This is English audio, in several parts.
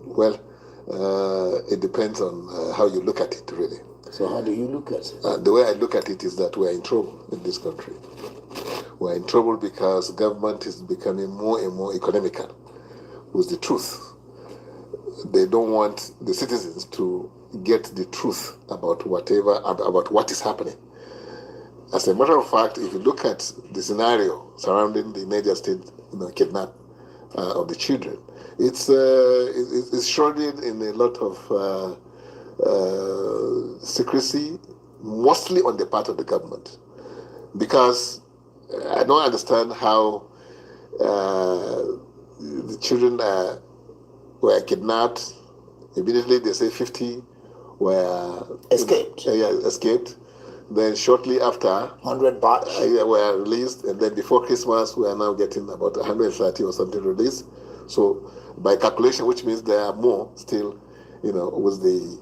Well, it depends on how you look at it, really. So how do you look at it? The way I look at it is that we're in trouble in this country. We're in trouble because government is becoming more and more economical with the truth. They don't want the citizens to get the truth about about what is happening. As a matter of fact, if you look at the scenario surrounding the Niger State, kidnap of the children, it's shrouded in a lot of secrecy, mostly on the part of the government, because I don't understand how the children were kidnapped. Immediately they say 50 were Escaped. Escaped. Then shortly after, 100 batch were released, and then before Christmas, we are now getting about 130 or something released. So by calculation, which means there are more still, with the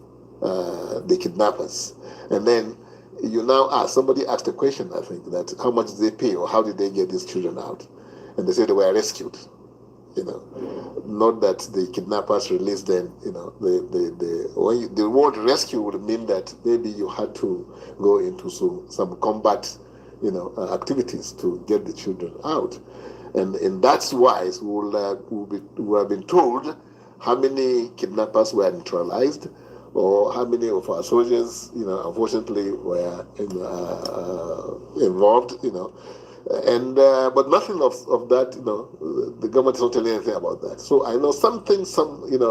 kidnappers. And then you now ask, somebody asked a question, I think, that how much did they pay or how did they get these children out? And they said they were rescued. Not that the kidnappers released them. The word rescue would mean that maybe you had to go into some combat, activities to get the children out, and in that wise, we have been told how many kidnappers were neutralized, or how many of our soldiers, unfortunately, were involved, and but nothing of that, the government is not telling anything about that. So I know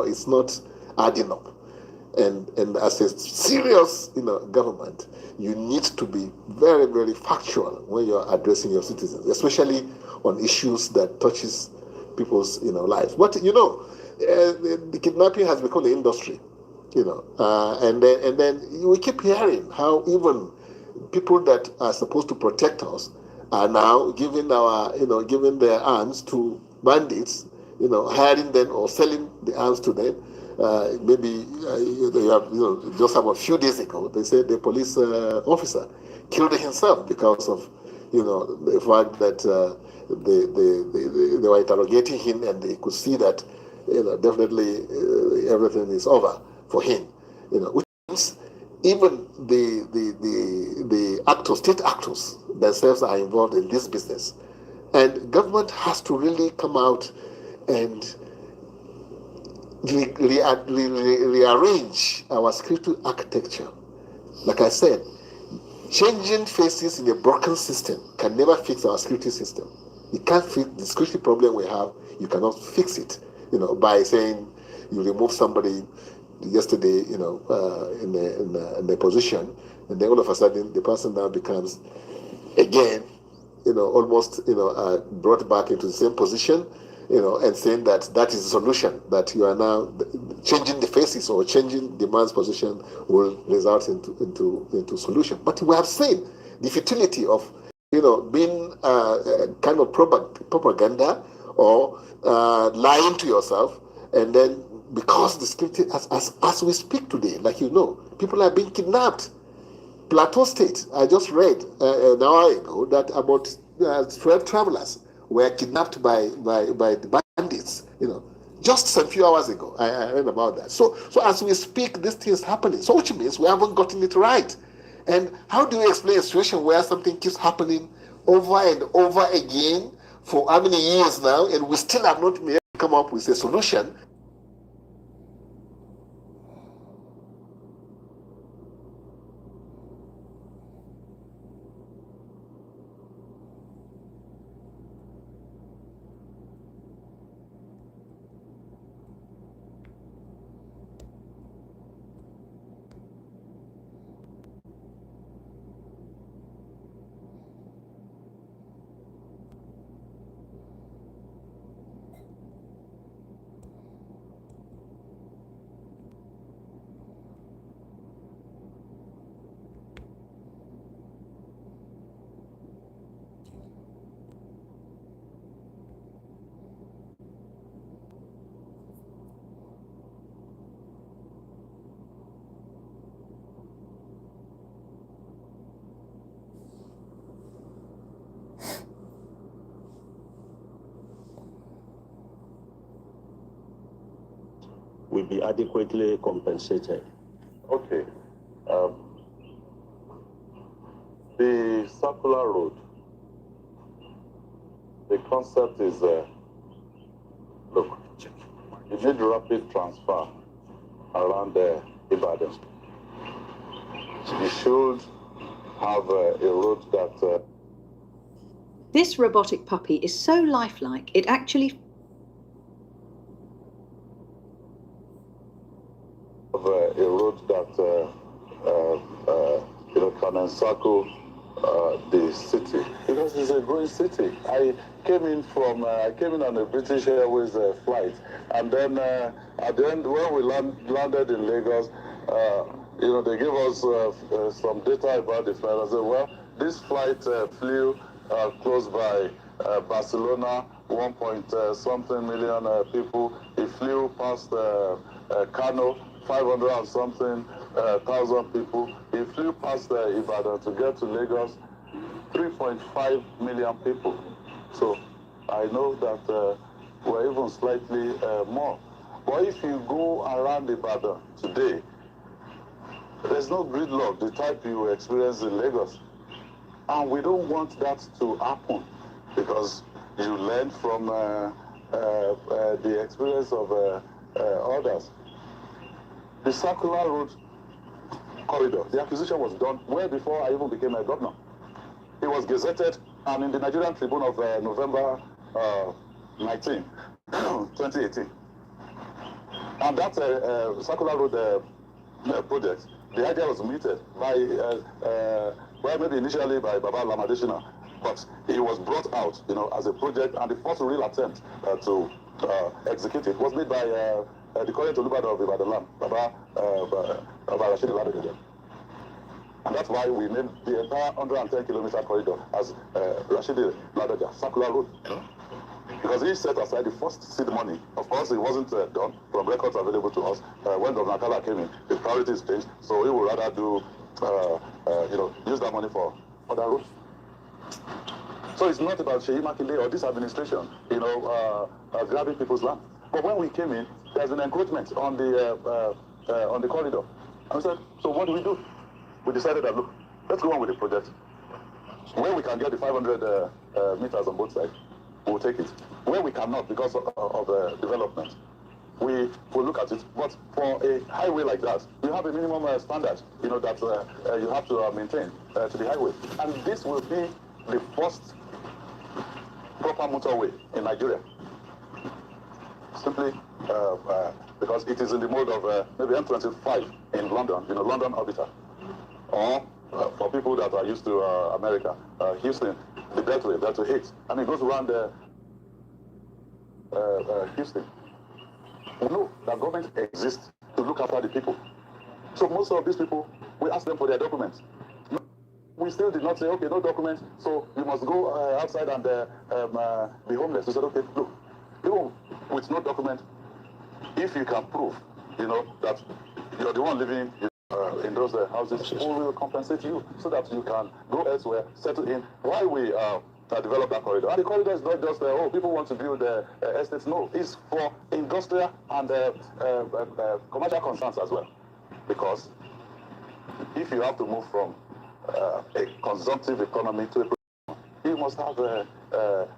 it's not adding up, and as a serious, government, you need to be very, very factual when you're addressing your citizens, especially on issues that touches people's, lives. But the kidnapping has become an industry, and then we keep hearing how even people that are supposed to protect us are now giving their arms to bandits, hiring them or selling the arms to them. Maybe they have, just about a few days ago, they said the police officer killed himself because of, the fact that they were interrogating him and they could see that, definitely everything is over for him, which means even the actors, state actors themselves are involved in this business. And government has to really come out and rearrange our security architecture. Like I said, changing faces in a broken system can never fix our security system. You can't fix the security problem we have. You cannot fix it, by saying you remove somebody yesterday, in a position, and then all of a sudden the person now becomes again, almost, brought back into the same position, and saying that is the solution, that you are now changing the faces or changing the man's position will result into solution. But we have seen the futility of, being kind of propaganda or lying to yourself, and then because the security, as we speak today, like people are being kidnapped. Plateau State, I just read an hour ago that about 12 travelers were kidnapped by the bandits. Just some few hours ago, I read about that. So as we speak, this thing is happening. So which means we haven't gotten it right. And how do you explain a situation where something keeps happening over and over again for how many years now, and we still have not been able to come up with a solution? will be adequately compensated. Okay. The circular road, the concept is, look, you need rapid transfer around Ibadan. You should have a road that... This robotic puppy is so lifelike, it actually... have a road that can encircle the city, because it's a growing city. I came in on a British Airways flight, and then at the end, when we landed in Lagos, they gave us some data about the flight. I said, well, this flight flew close by Barcelona, 1 point something million people. It flew past Kano, 500 and something thousand people. It flew past Ibadan to get to Lagos, 3.5 million people. So I know that we're even slightly more. But if you go around Ibadan today, there's no gridlock, the type you experience in Lagos. And we don't want that to happen, because you learn from the experience of others. The circular road corridor, the acquisition was done way before I even became a governor. It was gazetted, and in the Nigerian Tribune of November 19, 2018. And that circular road project, the idea was mooted by, well, maybe initially by Baba Lamadeshina, but it was brought out, as a project, and the first real attempt to execute it was made by the current Olubadan of Ibadan, Baba Rashid Ladoja. And that's why we named the entire 110-kilometer corridor as Rashid Ladoja Circular Road. Because he set aside the first seed money. Of course, it wasn't done from records available to us. When Governor Akala came in, the priorities changed, so we would rather do, use that money for other roads. So it's not about Sheyi Makinde or this administration, grabbing people's land. But when we came in, there's an encroachment on the corridor. And we said, so what do? We decided that, look, let's go on with the project. Where we can get the 500 meters on both sides, we'll take it. Where we cannot, because of development, we will look at it. But for a highway like that, you have a minimum standard, that you have to maintain to the highway. And this will be the first proper motorway in Nigeria. Simply because it is in the mode of maybe M25 in London, London Orbiter. Or for people that are used to America, Houston, the Beltway 8, and it goes around Houston. We know that government exists to look after the people. So most of these people, we ask them for their documents. We still did not say, okay, no documents, so you must go outside and be homeless. We said, okay, look, even with no document, if you can prove, that you're the one living in those houses, we will compensate you so that you can go elsewhere, settle in. Why we develop that corridor? And the corridor is not just, people want to build estates. No, it's for industrial and commercial concerns as well. Because if you have to move from a consumptive economy to a, you must have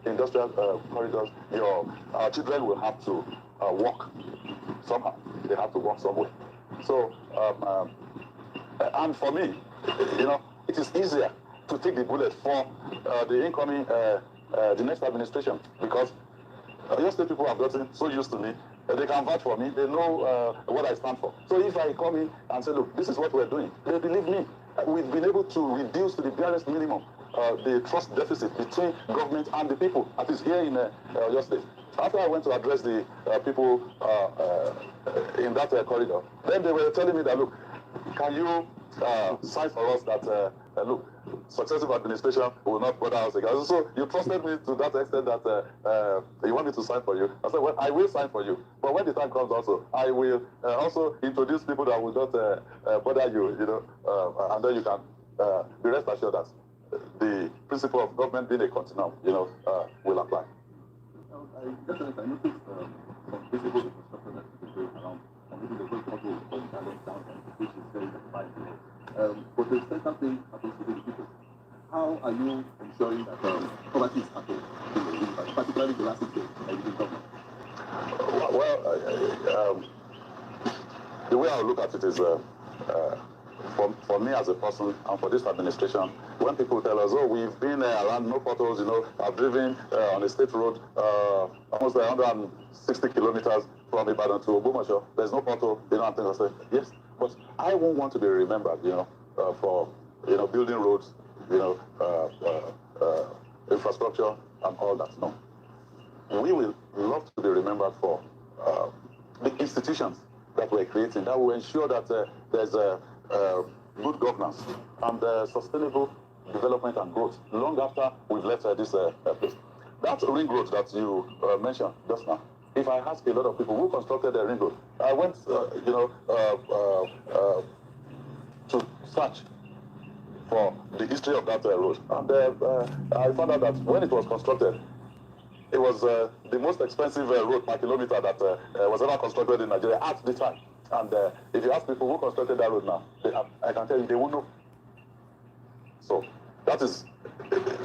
industrial corridors. Our children will have to walk somehow. They have to walk somewhere. So, and for me, it is easier to take the bullet for the incoming, the next administration, because your state people have gotten so used to me, they can vouch for me, they know what I stand for. So if I come in and say, look, this is what we're doing, they believe me. We've been able to reduce to the barest minimum the trust deficit between government and the people, at least here in your state. After I went to address the people in that corridor, then they were telling me that, look, can you sign for us that, look, successive administration will not bother us again. So you trusted me to that extent that you want me to sign for you. I said, well, I will sign for you. But when the time comes also, I will also introduce people that will not bother you, and then you can be rest assured that the principle of government being a continuum, will apply. I noticed some visible infrastructure that is going around putting the whole bottle on direct down, which is very satisfying. But the central thing happens to the people. How are you ensuring that poverty is happening, particularly the last 6 years that you've been talking? Well, the way I look at it is, for me as a person and for this administration, when people tell us, oh, we've been around no potholes, I've driven on a state road almost 160 kilometers from Ibadan to Omoye, there's no pothole, and things I say, yes, but I won't want to be remembered, for, building roads, infrastructure and all that, no. We will love to be remembered for the institutions that we're creating that will ensure that there's good governance and sustainable development and growth long after we've left this place. That ring road that you mentioned just now, if I ask a lot of people who constructed the ring road, I went, to search for the history of that road, and I found out that when it was constructed, it was the most expensive road per kilometer that was ever constructed in Nigeria at the time. And if you ask people who constructed that road now, I can tell you they won't know. So that is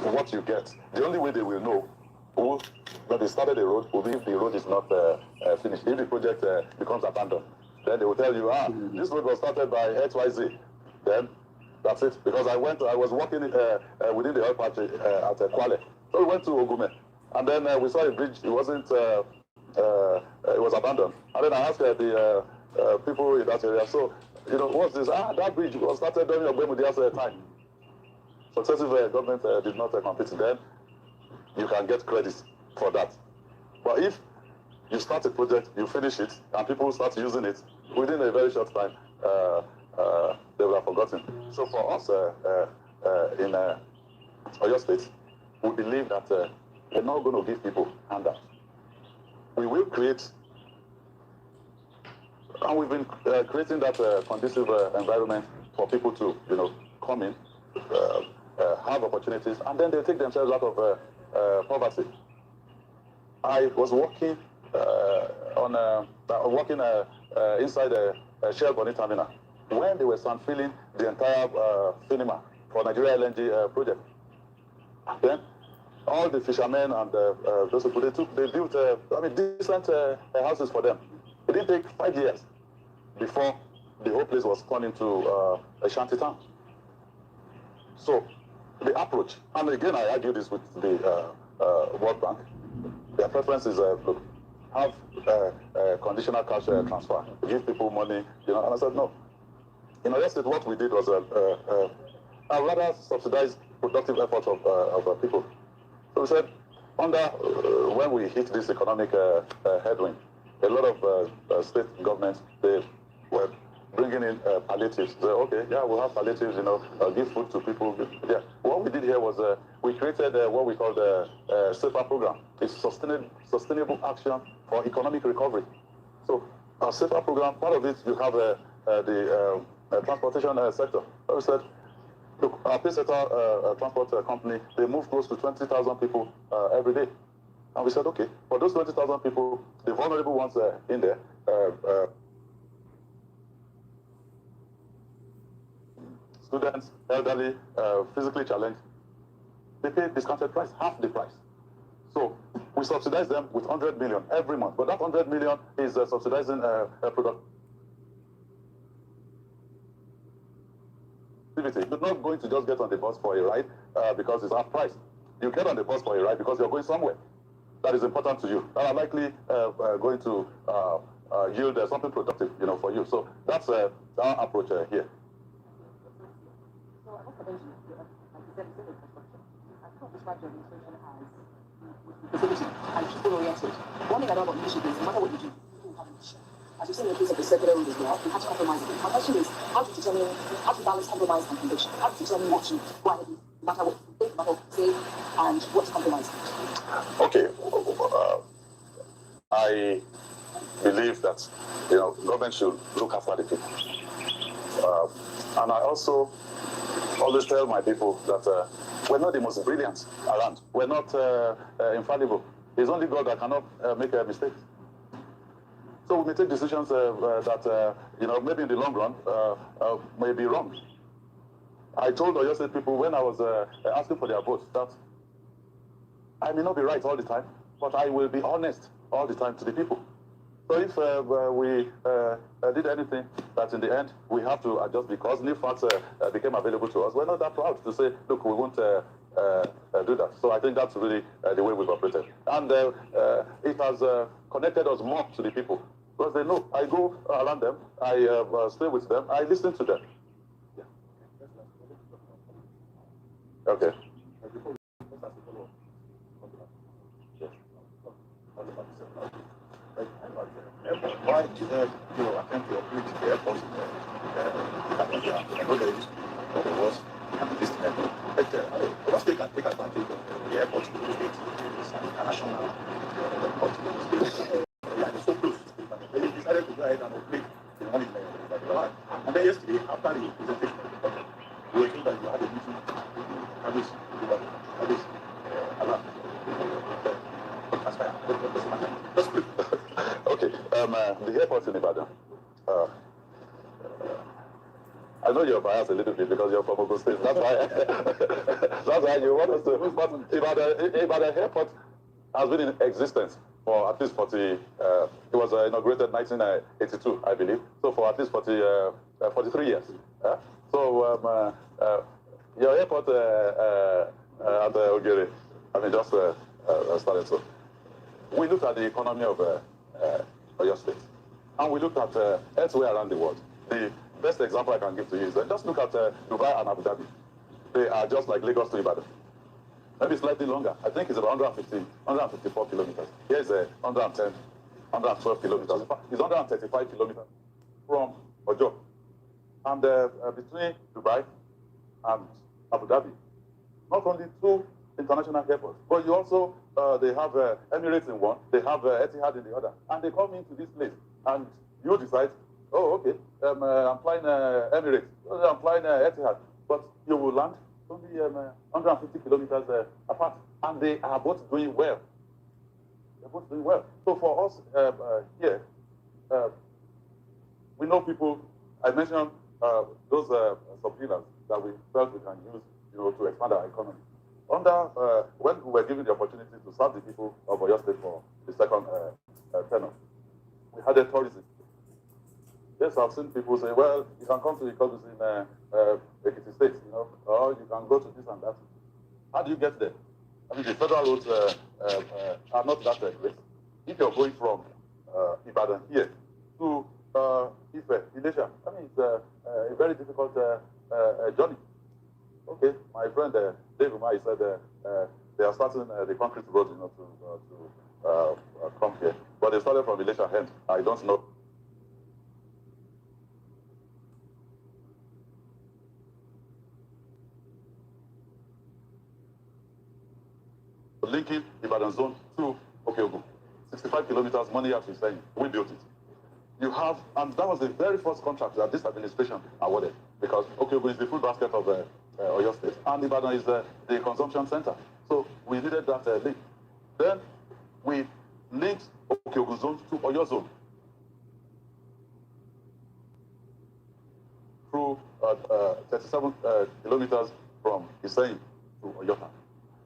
what you get. The only way they will know when they started the road will be if the road is not finished. If the project becomes abandoned, then they will tell you, this road was started by XYZ. Then that's it. Because I was working within the oil patch at Kwale. So we went to Ogume. And then we saw a bridge. It wasn't. It was abandoned. And then I asked the people in that area. So, what's this? That bridge was started during Ogbemudia's time. Successive government did not complete it. Then you can get credit for that. But if you start a project, you finish it, and people start using it within a very short time, they will have forgotten. So for us in Oyo State, we believe that we're not going to give people handouts. We will create, and we've been creating that conducive environment for people to, come in, have opportunities, and then they take themselves out of poverty. I was working inside a Shell Bonny terminal when they were filling the entire cinema for Nigeria LNG project. And then all the fishermen and those people, they built decent houses for them. It didn't take 5 years before the whole place was turned into a shanty town. So the approach, and again I argue this with the World Bank, their preference is look, have conditional cash transfer, give people money, and I said no. In Oyo State, what we did was a rather subsidized productive efforts of people. So we said, when we hit this economic headwind, a lot of state governments, they were bringing in palliatives. They said, okay, yeah, we'll have palliatives, give food to people. Yeah. What we did here was we created what we call the SAFA program. It's sustainable action for economic recovery. So our SAFA program, part of it, you have the transportation sector. So we said, look, our Pacesetter transport company, they move close to 20,000 people every day. And we said, okay, for those 20,000 people, the vulnerable ones in there, students, elderly, physically challenged, they pay discounted price, half the price. So we subsidize them with 100 million every month. But that 100 million is subsidizing product. You're not going to just get on the bus for a ride because it's half price. You get on the bus for a ride because you're going somewhere that is important to you, that are likely going to yield something productive, for you. So that's our approach here. So I want to mention, like you said, it's infrastructure. I kind of describe your administration as facility and people-oriented. One thing I know about leadership is no matter what you do, people have a mission. As you see in the case of the circular road as well, you have to compromise it. My question is, how to balance compromise and conviction? How to determine what to go ahead with, no matter what you think, no matter what you say, and what to compromise? Okay. I believe that, government should look after the people. And I also always tell my people that we're not the most brilliant around. We're not infallible. It's only God that cannot make a mistake. So we may take decisions that, maybe in the long run may be wrong. I told Oyo State people when I was asking for their votes that I may not be right all the time, but I will be honest all the time to the people. So if we did anything that in the end we have to adjust because new facts became available to us, we're not that proud to say, look, we won't do that. So I think that's really the way we've operated. And it has connected us more to the people because they know I go around them, I stay with them, I listen to them. Yeah. Okay. Why did attempt to operate the airport in I know there is was this network. But once they can take advantage of the airport to create international airport. Yeah, it's so close. They decided to go ahead and operate the one in and then yesterday, after the presentation, we were told that you had a meeting Okay, the airport in Ibadan. I know you're biased a little bit because you're from Ogun State. That's why. That's why you want us to. But Ibadan airport has been in existence for at least 40. It was inaugurated 1982, I believe. So for at least 43 years. So your airport at Ogere, I mean, just started. So we looked at the economy of Oyo State, and we looked at elsewhere around the world. The best example I can give to you is just look at Dubai and Abu Dhabi. They are just like Lagos to Ibadan. Maybe slightly longer. I think it's about 154 kilometers. Here is 110, 112 kilometers. It's 135 kilometers from Ojo. And between Dubai and Abu Dhabi, not only two international airports, but you also, they have Emirates in one, they have Etihad in the other, and they come into this place, and you decide, oh, okay, I'm flying Emirates, I'm flying Etihad, but you will land only 150 kilometers apart, and they are both doing well. They're both doing well. So for us here, we know people, I mentioned those subpoenas that we felt we can use, to expand our economy. When we were given the opportunity to serve the people of Oyo State for the second tenure, we had a tourism. Yes, I've seen people say, well, you can come to the Ikogus in Ekiti State, or you can go to this and that. How do you get there? I mean, the federal roads are not that great. If you're going from Ibadan here to Ife, Ilesha, I mean, it's a very difficult journey. Okay, my friend Dave Omoye said they are starting the concrete road, to come here. But they started from Ilesha end. I don't know. Linking Ibadan zone to Okeogun. 65 kilometers, money after saying, we built it. You have, and that was the very first contract that this administration awarded, because Okeogun is the food basket of Oyo State, and Ibadan is the consumption center. So we needed that link. Then we linked Okeogun zone to Oyo zone through 37 kilometers from Iseyin to Oyota.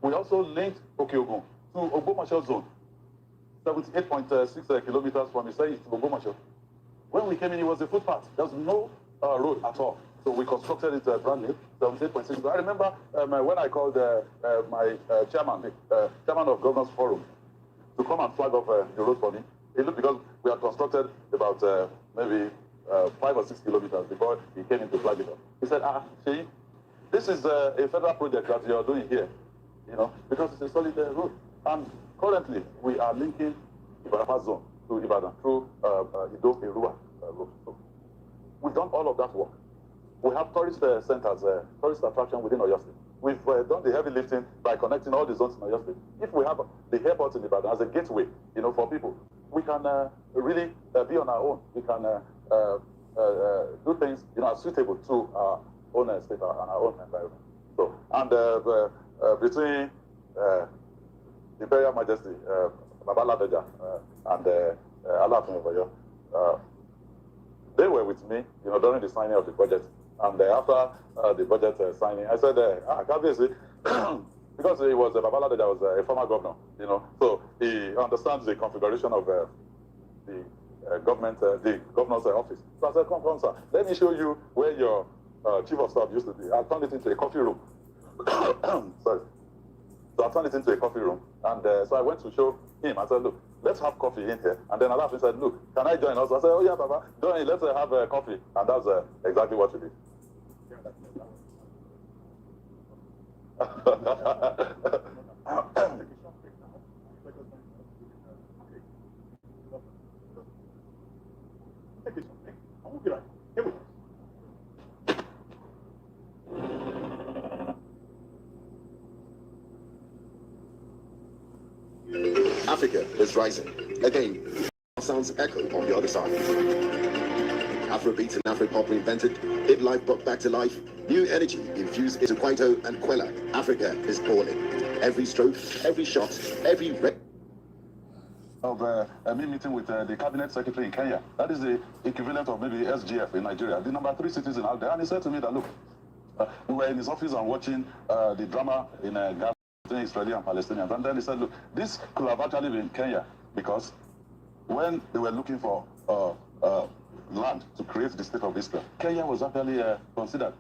We also linked Okeogun to Ogbomoso zone, 78.6 kilometers from Iseyin to Ogbomoso. When we came in, it was a footpath. There was no road at all. So we constructed it brand new, 78.6. I remember when I called my chairman of Governors Forum, to come and flag off the road for me. It looked, because we had constructed about maybe 5 or 6 kilometers before he came in to flag it off. He said, see, this is a federal project that you are doing here, because it's a solid road. And currently, we are linking Ibadan zone to Ibadan through Ido-Erua road. So we've done all of that work. We have tourist centers, tourist attraction within Oyo State. We've done the heavy lifting by connecting all the zones in Oyo State. If we have the airport in Ibadan as a gateway, for people, we can really be on our own. We can do things, as suitable to our own state and our own environment. So, and between Imperial Majesty, Baba Ladoja, and Alaafin of Oyo, they were with me, during the signing of the budget. And after the budget signing, I said, obviously, because he was Babalade that was a former governor, so he understands the configuration of the government, the governor's office. So I said, come, sir, let me show you where your chief of staff used to be. I turned it into a coffee room. Sorry. So I turned it into a coffee room. And so I went to show him. I said, look, let's have coffee in here. And then Alafin said, look, can I join us? I said, oh, yeah, Baba, join, let's have coffee. And that's exactly what we did. Africa is rising. Again, sounds echo on the other side. Afrobeat and Afropop reinvented, hip life brought back to life, new energy infused into Kwaito and Kwela. Africa is balling. Every stroke, every shot, every of me meeting with the cabinet secretary in Kenya. That is the equivalent of maybe SGF in Nigeria, the number 3 citizen out there. And he said to me that, look, we were in his office and watching the drama in Gaza between Israeli and Palestinians. And then he said, look, this could have actually been Kenya, because when they were looking for land to create the state of Israel, Kenya was actually considered.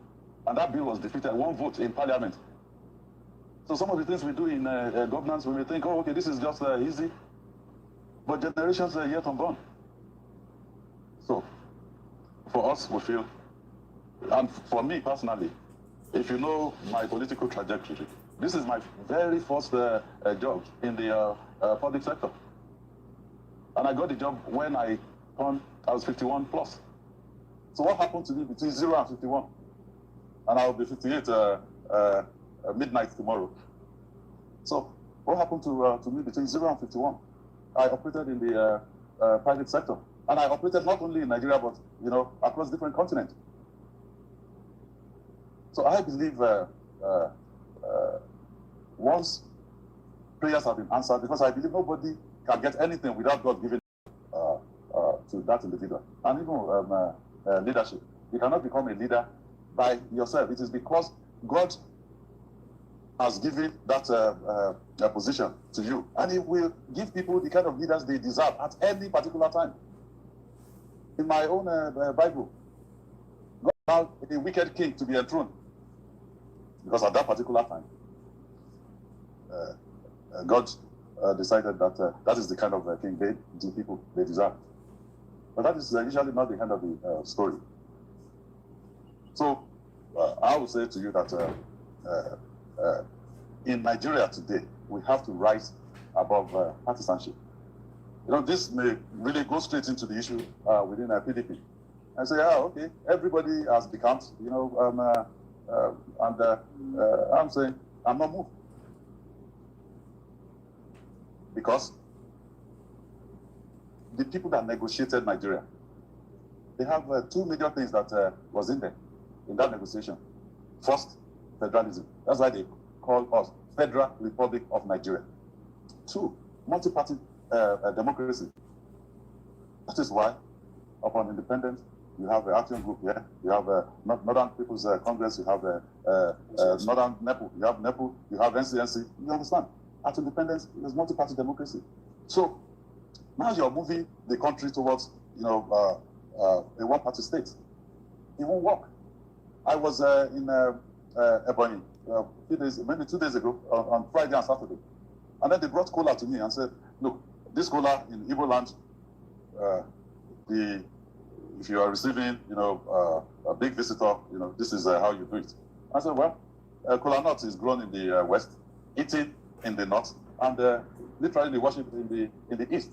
And that bill was defeated, 1 vote in parliament. So some of the things we do in governance, we may think, oh, okay, this is just easy. But generations are yet unborn. So, for us, we feel, and for me personally, if you know my political trajectory, this is my very first job in the public sector. And I got the job when I was 51 plus. So what happened to me between 0 and 51? And I'll be 58 midnight tomorrow. So what happened to me between 0 and 51? I operated in the private sector. And I operated not only in Nigeria, but, across different continents. So I believe once prayers have been answered, because I believe nobody can get anything without God giving to that individual. And even leadership. You cannot become a leader by yourself. It is because God has given that position to you. And he will give people the kind of leaders they deserve at any particular time. In my own Bible, God allowed a wicked king to be enthroned. Because at that particular time, God decided that that is the kind of king the people they deserve. But that is usually not the end of the story. So I would say to you that in Nigeria today, we have to rise above partisanship. This may really go straight into the issue within PDP. And say, okay, everybody has decamped, and I'm saying, I'm not moved. Because the people that negotiated Nigeria, they have 2 major things that was in there, in that negotiation. First, federalism. That's why they call us Federal Republic of Nigeria. 2, multi-party democracy. That is why, upon independence, you have the Action Group here, you have Northern People's Congress, you have Northern NEPU, you have NEPU, you have NCNC. You understand? At independence, there's multi-party democracy. So now you're moving the country towards, a one-party state. It won't work. I was in Ebonyi maybe 2 days ago, on Friday and Saturday. And then they brought cola to me and said, look, this cola in Igbo land, if you are receiving, a big visitor, this is how you do it. I said, well, cola nut is grown in the west, eaten in the north, and literally worshipped in the east.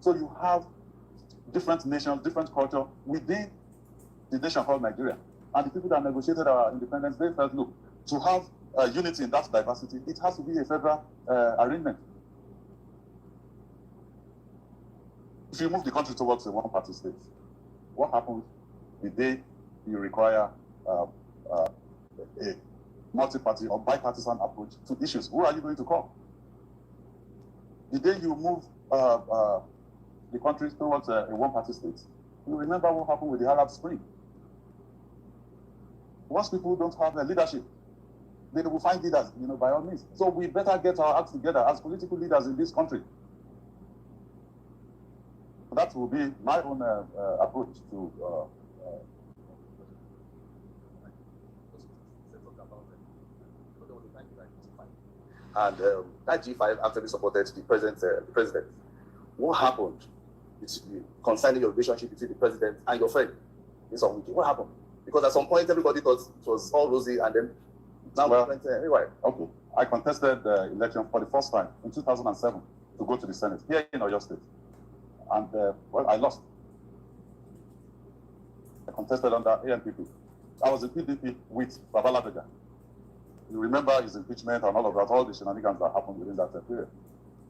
So you have different nations, different culture within the nation called Nigeria. And the people that negotiated our independence, they felt, look, to have unity in that diversity, it has to be a federal arrangement. If you move the country towards a one-party state, what happens the day you require a multi-party or bipartisan approach to issues? Who are you going to call? The day you move the country towards a one-party state, you remember what happened with the Arab Spring. Once people don't have a leadership, they will find leaders, by all means. So we better get our acts together as political leaders in this country. That will be my own approach to and that G5 actually supported the president. What happened concerning your relationship between the president and your friend in some week? What happened? Because at some point everybody thought it was all rosy, and then now anyway. Okay, I contested the election for the first time in 2007 to go to the Senate here in Oyo State, and I lost. I contested under ANPP. I was in PDP with Babaladeja. You remember his impeachment and all of that, all the shenanigans that happened within that period.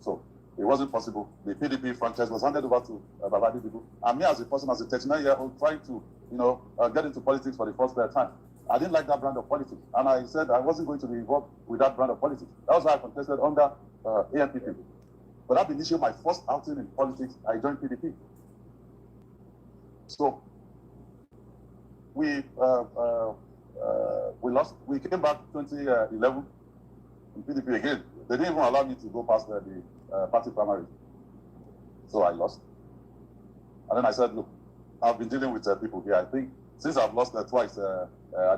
So it wasn't possible. The PDP franchise was handed over to Babaladeja, and me as a person, as a 39-year-old, trying to get into politics for the first time. I didn't like that brand of politics, and I said I wasn't going to be involved with that brand of politics. That was why I contested under ANPP. But at the initial, my first outing in politics, I joined PDP. So we lost. We came back 2011 in PDP again. They didn't even allow me to go past the party primary. So I lost. And then I said, look, I've been dealing with people here. I think since I've lost twice at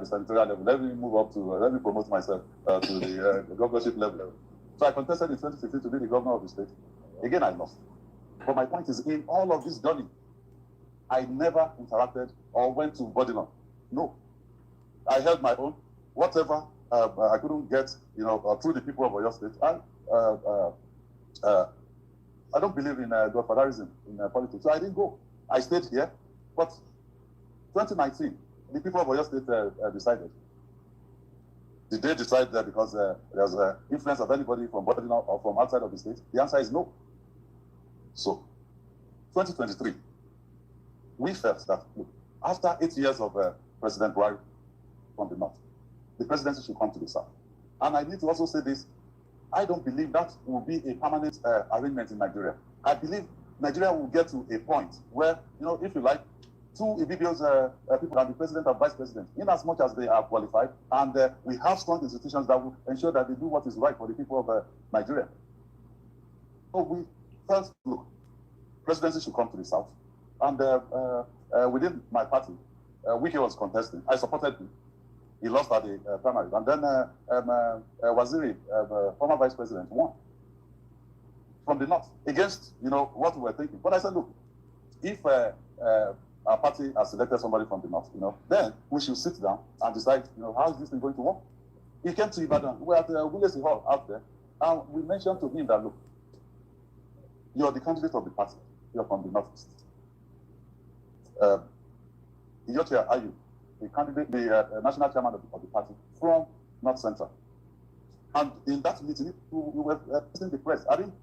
the senatorial level, let me move up to, let me promote myself to the governorship level. So I contested in 2016 to be the governor of the state. Again, I lost. But my point is, in all of this journey, I never interacted or went to Bodilon. No. I held my own. Whatever I couldn't get, through the people of Oyo State. I don't believe in godfatherism in politics, so I didn't go. I stayed here. But 2019, the people of Oyo State decided. Did they decide that because there's influence of anybody from Bodilon or from outside of the state? The answer is no. So, 2023, we felt that look, after 8 years of President Buhari from the north, the presidency should come to the south. And I need to also say this, I don't believe that will be a permanent arrangement in Nigeria. I believe Nigeria will get to a point where, if you like, two Ibibios people can be president and vice president, in as much as they are qualified, and we have strong institutions that will ensure that they do what is right for the people of Nigeria. So we felt, look, presidency should come to the south. And within my party, Wike was contesting. I supported him. He lost at the primaries. And then Waziri, former vice president, won from the north against, what we were thinking. But I said, look, if our party has selected somebody from the north, then we should sit down and decide, how is this thing going to work? He came to Ibadan. We were at Willis Hall out there, and we mentioned to him that, look, you're the candidate of the party. You're from the northeast. Iyochia Ayu, the candidate, the national chairman of the party from North Central. And in that meeting, we were testing the press. I didn't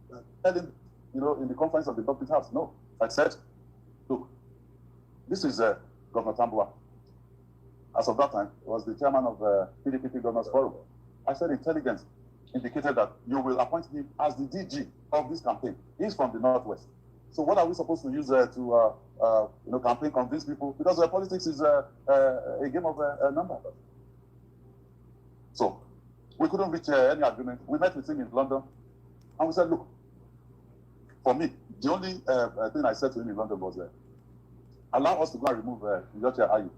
tell him, in the conference of the Government House. No, I said, look, this is Governor Tambua. As of that time, was the chairman of the PDP Governors Forum. I said intelligence indicated that you will appoint him as the DG of this campaign. He's from the Northwest. So what are we supposed to use to campaign, convince people? Because politics is a game of numbers. So we couldn't reach any agreement. We met with him in London, and we said, look, for me, the only thing I said to him in London was, allow us to go and remove Iyochia Ayu,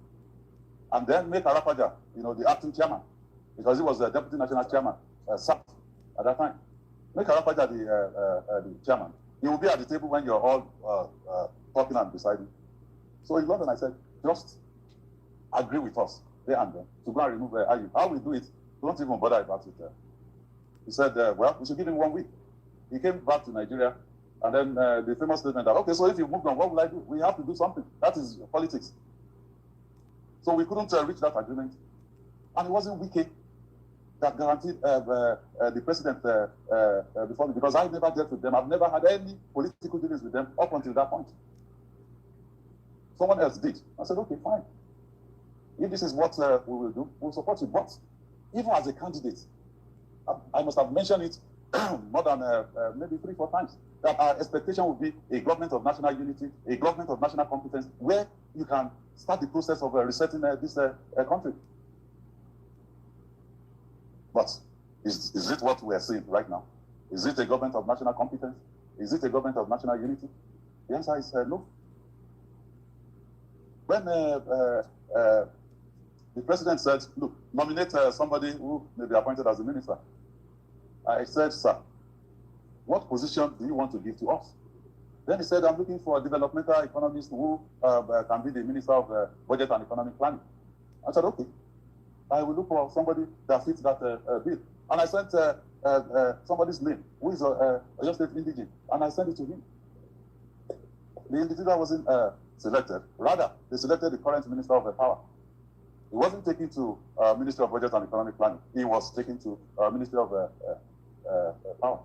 and then make Arapaja, the acting chairman, because he was the deputy national chairman, sacked at that time. Make Arapaja the chairman. He will be at the table when you're all talking and deciding. So in London, I said, just agree with us there and then to go and remove Ayu. How we do it, don't even bother about it. He said, well, we should give him 1 week. He came back to Nigeria, and then the famous statement that, okay, so if you move on, what will I do? We have to do something. That is politics. So we couldn't reach that agreement. And it wasn't Wike that guaranteed the president before me, because I never dealt with them. I've never had any political dealings with them up until that point. Someone else did. I said, okay, fine. If this is what we will do, we'll support you. But even as a candidate, I must have mentioned it more than maybe 3-4 times. That our expectation would be a government of national unity, a government of national competence, where you can start the process of resetting this country. But is it what we are seeing right now? Is it a government of national competence? Is it a government of national unity? The answer is no. When the president said, look, nominate somebody who may be appointed as a minister, I said, sir, what position do you want to give to us? Then he said, I'm looking for a developmental economist who can be the minister of budget and economic planning. I said, okay, I will look for somebody that fits that bill. And I sent somebody's name, who is a Oyo State indigene, and I sent it to him. The individual wasn't selected. Rather, they selected the current minister of power. He wasn't taken to Ministry of Budget and Economic Planning. He was taken to Ministry of Power.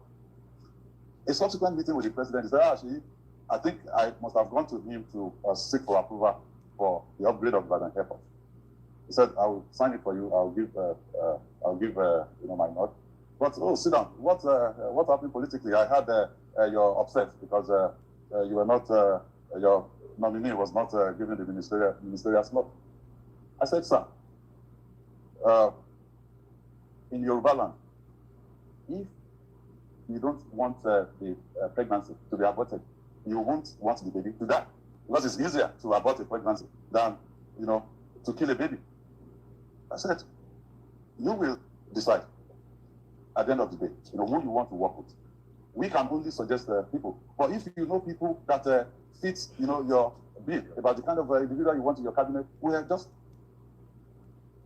A subsequent meeting with the president, he said, actually, I think I must have gone to him to seek for approval for the upgrade of Ibadan Airport. He said, I will sign it for you. I'll give my nod. But sit down. What happened politically? I heard you're upset because you were not your nominee was not given the ministerial slot. I said, sir, in Yoruba land, if you don't want the pregnancy to be aborted, you won't want the baby to die, because it's easier to abort a pregnancy than to kill a baby. I said, you will decide at the end of the day, who you want to work with. We can only suggest people, but if you know people that fit, your bill about the kind of individual you want in your cabinet, we are just.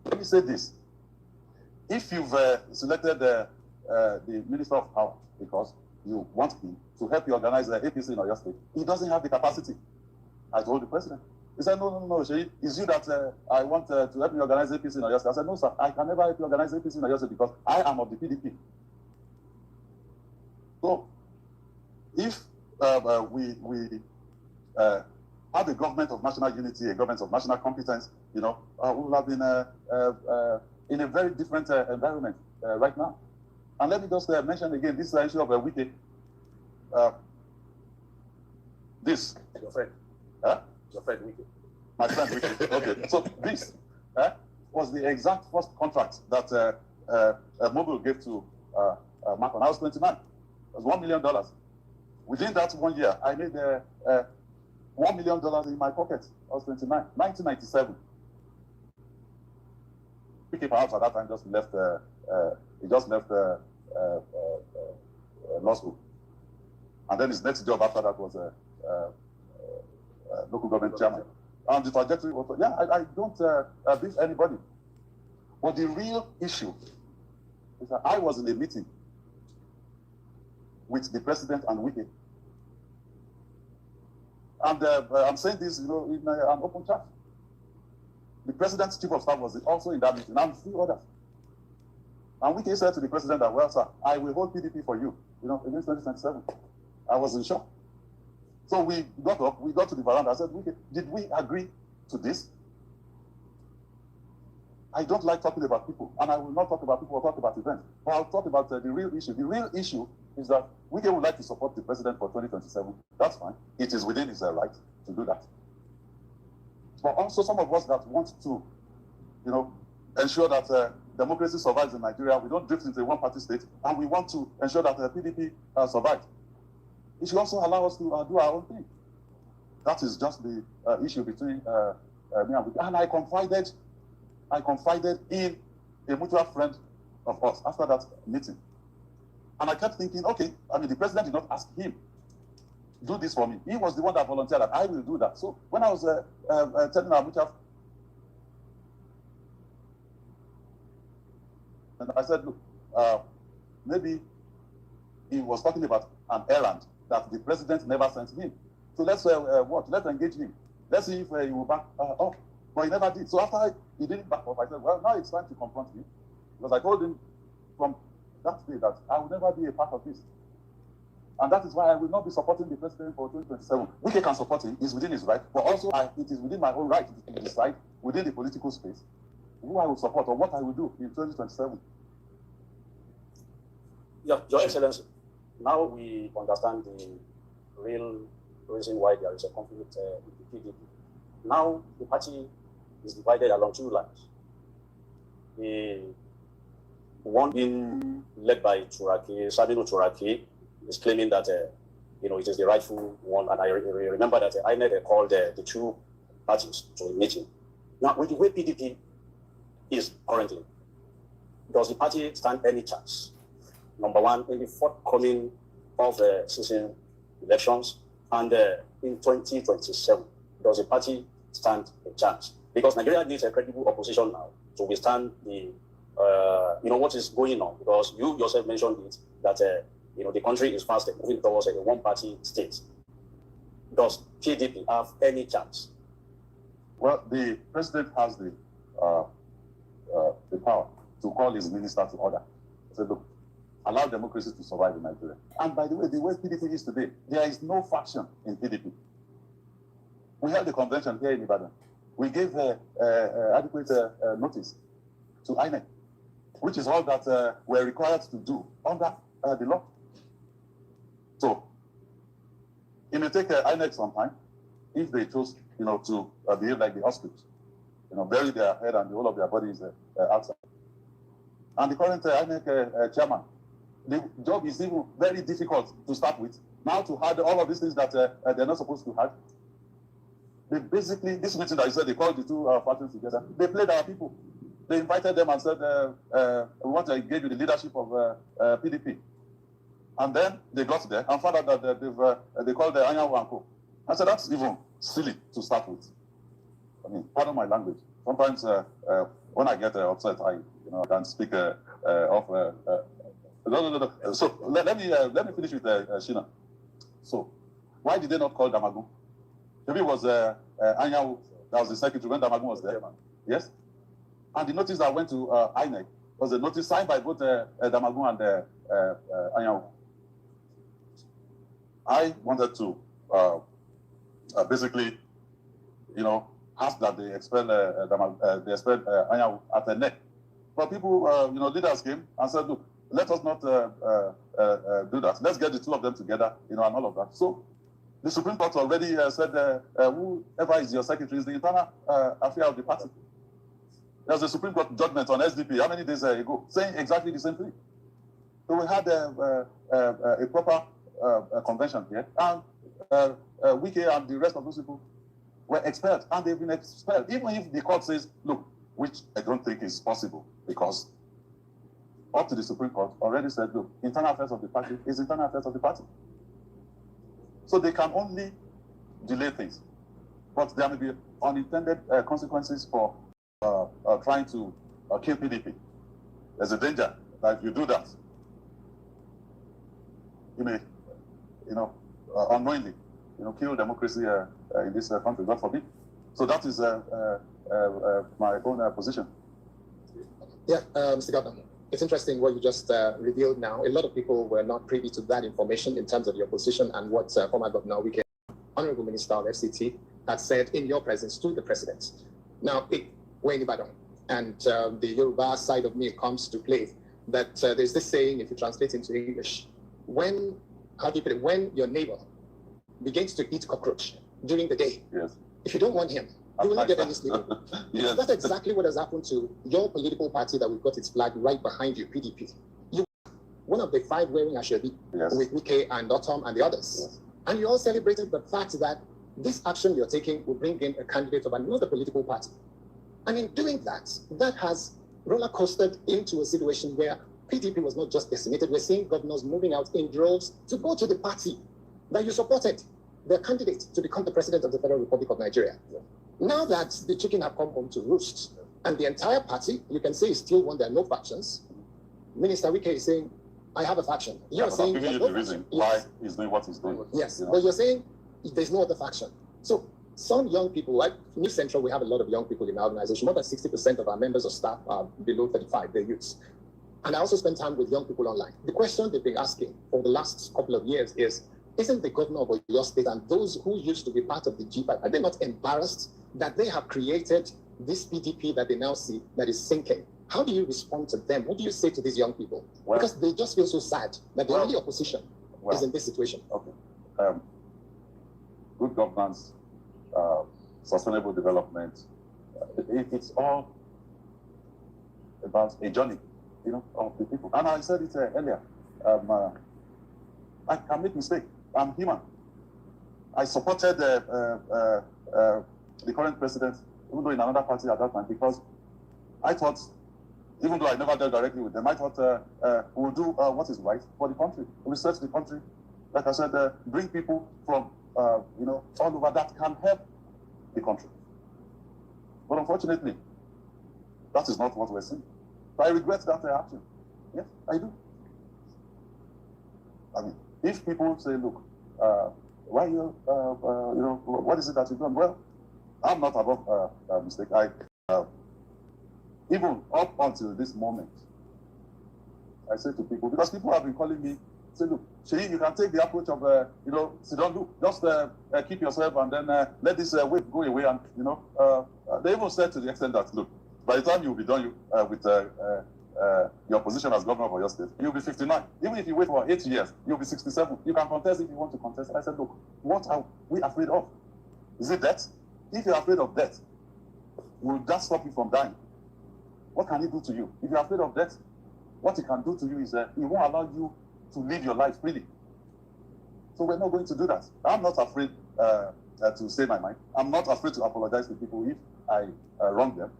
Let me say this: if you've selected the Minister of Power because you want him to help you organize the APC in Oyo State, he doesn't have the capacity. I told the president. He said, no, Sheyi, it's you that I want to help me organize APC in Oyo State. I said, no, sir, I can never help you organize APC in Oyo State because I am of the PDP. So, if we have a government of national unity, a government of national competence, we will have been in a very different environment right now. And let me just mention again this issue of Wike. This. Your friend. Your friend Wike. My friend Wike. Okay. So this was the exact first contract that Mobile gave to Macron. I was 29. It was $1 million. Within that 1 year, I made $1 million in my pocket. I was 29. 1997. Wike perhaps at that time just left. He just left law school, and then his next job after that was local government chairman. And the trajectory was, I don't beat anybody. But the real issue is that I was in a meeting with the president and Wike. And I'm saying this, in an open chat. The president's chief of staff was also in that meeting, and 3 others. And Wike said to the president that, well, sir, I will hold PDP for you, against 2027. I was in shock. So we got up, we got to the veranda. I said, Wike, did we agree to this? I don't like talking about people, and I will not talk about people or talk about events. But I'll talk about the real issue. The real issue is that Wike would like to support the president for 2027. That's fine. It is within his right to do that. But also some of us that want to, ensure that democracy survives in Nigeria. We don't drift into a one-party state, and we want to ensure that the PDP survives. It should also allow us to do our own thing. That is just the issue between me and Wike. And I confided in a mutual friend of us after that meeting. And I kept thinking, okay, the president did not ask him, do this for me. He was the one that volunteered that I will do that. So when I was telling our mutual, and I said, look, maybe he was talking about an errand that the president never sent him. So let's let's engage him. Let's see if he will back up. But he never did. So after he didn't back up, I said, well, now it's time to confront him. Because I told him from that day that I will never be a part of this. And that is why I will not be supporting the president for 2027. Wike can support him, it's within his right, but also it is within my own right to decide within the political space who I will support or what I will do in 2027. Your Excellency, now we understand the real reason why there is a conflict with the PDP. Now the party is divided along two lines. The one being led by Sabino Turaki, is claiming that it is the rightful one, and I remember that INEC called the two parties to a meeting. Now, with the way PDP is currently, does the party stand any chance? Number one, in the forthcoming of season elections, and in 2027, does the party stand a chance? Because Nigeria needs a credible opposition now to withstand the, what is going on. Because you yourself mentioned it, that the country is fast moving towards a one-party state. Does PDP have any chance? Well, the president has the power to call his minister to order. Say, look, allow democracy to survive in Nigeria. And by the way PDP is today, there is no faction in PDP. We had the convention here in Ibadan. We gave adequate notice to INEC, which is all that we're required to do under the law. So, it may take INEC some time if they chose, to behave like the ostrich, bury their head and the whole of their body is outside. And the current INEC chairman, the job is even very difficult to start with. Now to add all of these things that they're not supposed to have. They basically, this meeting that you said, they called the two factions together. They played our people. They invited them and said, we want to engage with the leadership of PDP. And then they got there and found out that they called the Anyanwu and Co. I said, that's even silly to start with. I mean, pardon my language. Sometimes when I get upset, I can speak no. So let me finish with Shina. So why did they not call Damagun? Maybe it was Anyanwu that was the secretary when Damagun was there. Yes? And the notice that went to INEC was a notice signed by both Damagun and Anyanwu. I wanted to basically, ask that they expel Anyanwu at the neck. But people, leaders came and said, look, let us not do that. Let's get the two of them together, and all of that. So the Supreme Court already said whoever is your secretary is the internal affair of the party. There's a Supreme Court judgment on SDP how many days ago saying exactly the same thing. So we had a proper convention here, and Wike and the rest of those people were expelled, and they've been expelled, even if the court says, look, which I don't think is possible, because up to the Supreme Court already said, look, internal affairs of the party is internal affairs of the party. So they can only delay things, but there may be unintended consequences for trying to kill PDP. There's a danger that if you do that, you may, unknowingly, kill democracy in this country, God forbid. So that is my own position. Yeah, Mr. Governor, it's interesting what you just revealed now. A lot of people were not privy to that information in terms of your position and what former Governor Wike, Honorable Minister of FCT, had said in your presence to the President. Now, we're in Ibadan, and the Yoruba side of me comes to play, that there's this saying, if you translate into English, when your neighbor begins to eat cockroach during the day, yes, if you don't want him, you will not get any sleep. Yes. That's exactly what has happened to your political party that we've got its flag right behind you, PDP. You one of the 5 wearing Ashebi, yes, with Wike and Otom and the others. Yes. And you all celebrated the fact that this action you're taking will bring in a candidate of another political party. And in doing that, that has roller coastered into a situation where PDP was not just decimated. We're seeing governors moving out in droves to go to the party that you supported, their candidate to become the president of the Federal Republic of Nigeria. Yeah. Now that the chicken have come home to roost, and the entire party, you can say, is still one, there are no factions. Minister Wike is saying, I have a faction. You're saying I'm giving you the reason why he's doing what he's doing. Yes, but you're saying there's no other faction. So some young people, like New Central, we have a lot of young people in our organization. More than 60% of our members of staff are below 35, they're youths. And I also spend time with young people online. The question they've been asking for the last couple of years is, isn't the governor of your state and those who used to be part of the G5, are they not embarrassed that they have created this PDP that they now see that is sinking? How do you respond to them? What do you say to these young people? Well, because they just feel so sad that the only opposition is in this situation. Okay. Good governance, sustainable development, it's all about a journey, of the people. And I said it earlier. I can make mistakes. I'm human. I supported the current president, even though in another party at that time, because I thought, even though I never dealt directly with them, I thought we'll do what is right for the country, research the country. Like I said, bring people from all over that can help the country. But unfortunately, that is not what we're seeing. So I regret that action. Yes, I do. I mean, if people say, look, why what is it that you've done? Well, I'm not above a mistake. Even up until this moment, I say to people, because people have been calling me, say, look, Sheyi, you can take the approach of, sit down, do, just keep yourself and then let this wave go away. And, they even said to the extent that, look, by the time you'll be done with your position as governor of your state, you'll be 59. Even if you wait for 8 years, you'll be 67. You can contest if you want to contest. And I said, look, what are we afraid of? Is it death? If you're afraid of death, will that stop you from dying? What can it do to you? If you're afraid of death, what it can do to you is it won't allow you to live your life freely. So we're not going to do that. I'm not afraid to say my mind. I'm not afraid to apologize to people if I wrong them,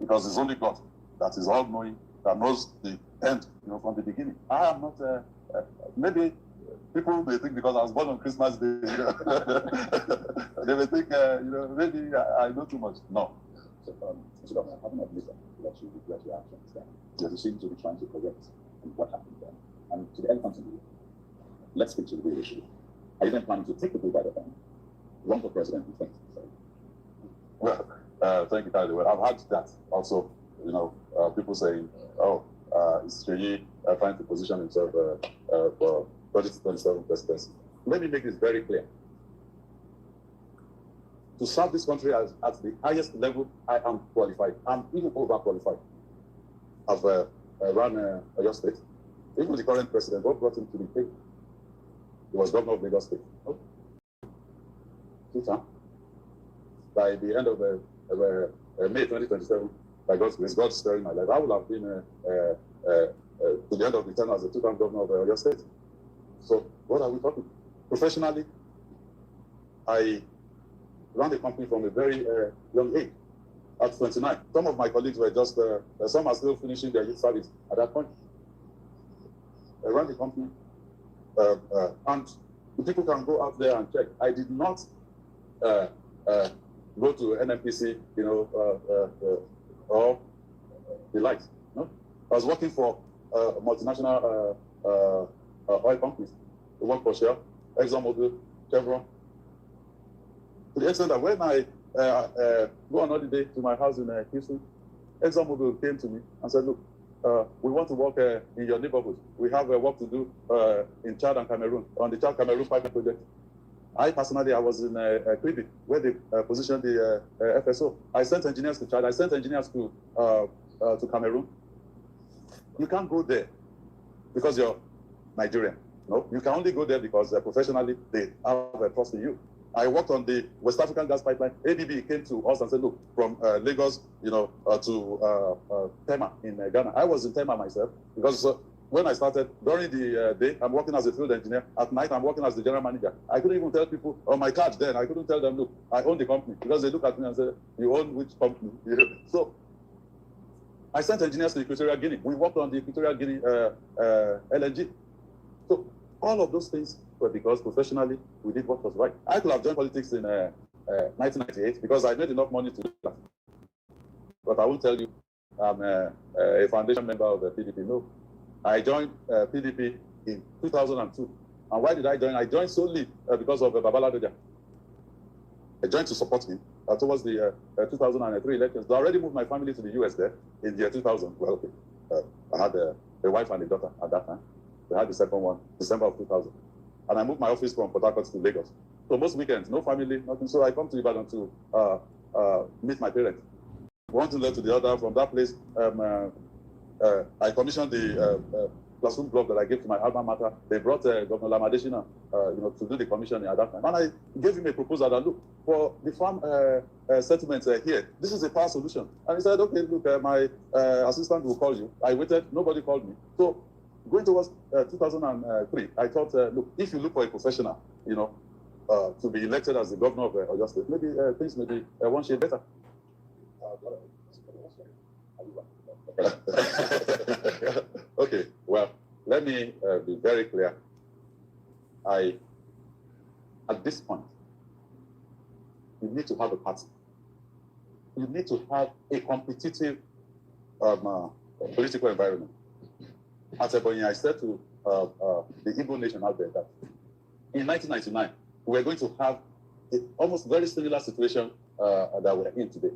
because it's only God that is all-knowing, that knows the end, from the beginning. I am not. Maybe people may think because I was born on Christmas Day, they may think, maybe I know too much. No. So, Mr. Governor, having admitted that you regret your actions, then you seem to be trying to correct what happened then. And to the elephant in the room, let's speak to the real issue. Are you then planning to take the bull by the horn, run for president in 2027? Well, thank you, Kylie. Well, I've had that also. People saying, "Oh, is Sheyi trying to position himself for 2027 presidency?" Let me make this very clear. To serve this country at the highest level, I am qualified. I'm even overqualified. I've run your state. Even the current president, what brought him to the table? He was governor of Lagos State. Oh. 2 times. By the end of May 2027, by God's grace, God stirring my life, I would have been to the end of the term as the 2-time governor of your state. So what are we talking? Professionally, I ran the company from a very young age, at 29. Some of my colleagues were just, some are still finishing their youth service at that point. I ran the company, and people can go out there and check. I did not go to NNPC, or the likes. No? I was working for multinational oil companies. I worked for Shell, ExxonMobil, Chevron. To the extent that when I go on holiday to my house in Houston, ExxonMobil came to me and said, look, we want to work in your neighborhood. We have work to do in Chad and Cameroon, on the Chad-Cameroon pipeline project. I personally, I was in Kribi, where they positioned the FSO. I sent engineers to Chad. I sent engineers to Cameroon. You can't go there because you're Nigerian. No, you can only go there because professionally they have a trust in you. I worked on the West African gas pipeline. ABB came to us and said, look, from Lagos, to Tema in Ghana. I was in Tema myself because when I started, during the day, I'm working as a field engineer. At night, I'm working as the general manager. I couldn't even tell people on my card then, I couldn't tell them, look, I own the company, because they look at me and say, you own which company? So I sent engineers to Equatorial Guinea. We worked on the Equatorial Guinea LNG. So all of those things were because professionally we did what was right. I could have joined politics in 1998 because I made enough money to do that. But I won't tell you I'm a foundation member of the PDP. No. I joined PDP in 2002. And why did I join? I joined solely because of Babala Doja. I joined to support him towards the 2003 elections. I already moved my family to the US there in the year 2000. Well, okay. I had a wife and a daughter at that time. We had the second one, December of 2000. And I moved my office from Port Harcourt to Lagos. So most weekends, no family, nothing. So I come to Ibadan to meet my parents. One to learn to the other. From that place, I commissioned the classroom block that I gave to my alma mater. They brought Governor Lamadeshina, to do the commissioning at that time. And I gave him a proposal that, look, for the farm settlements here, this is a power solution. And he said, okay, look, my assistant will call you. I waited, nobody called me. So going towards 2003, I thought, look, if you look for a professional, to be elected as the governor of Oyo State, maybe things may be one shade better. Okay, well, let me be very clear. At this point, you need to have a party. You need to have a competitive political environment. At Ebonyi, I said to the Igbo nation out there that in 1999, we were going to have an almost very similar situation that we're in today.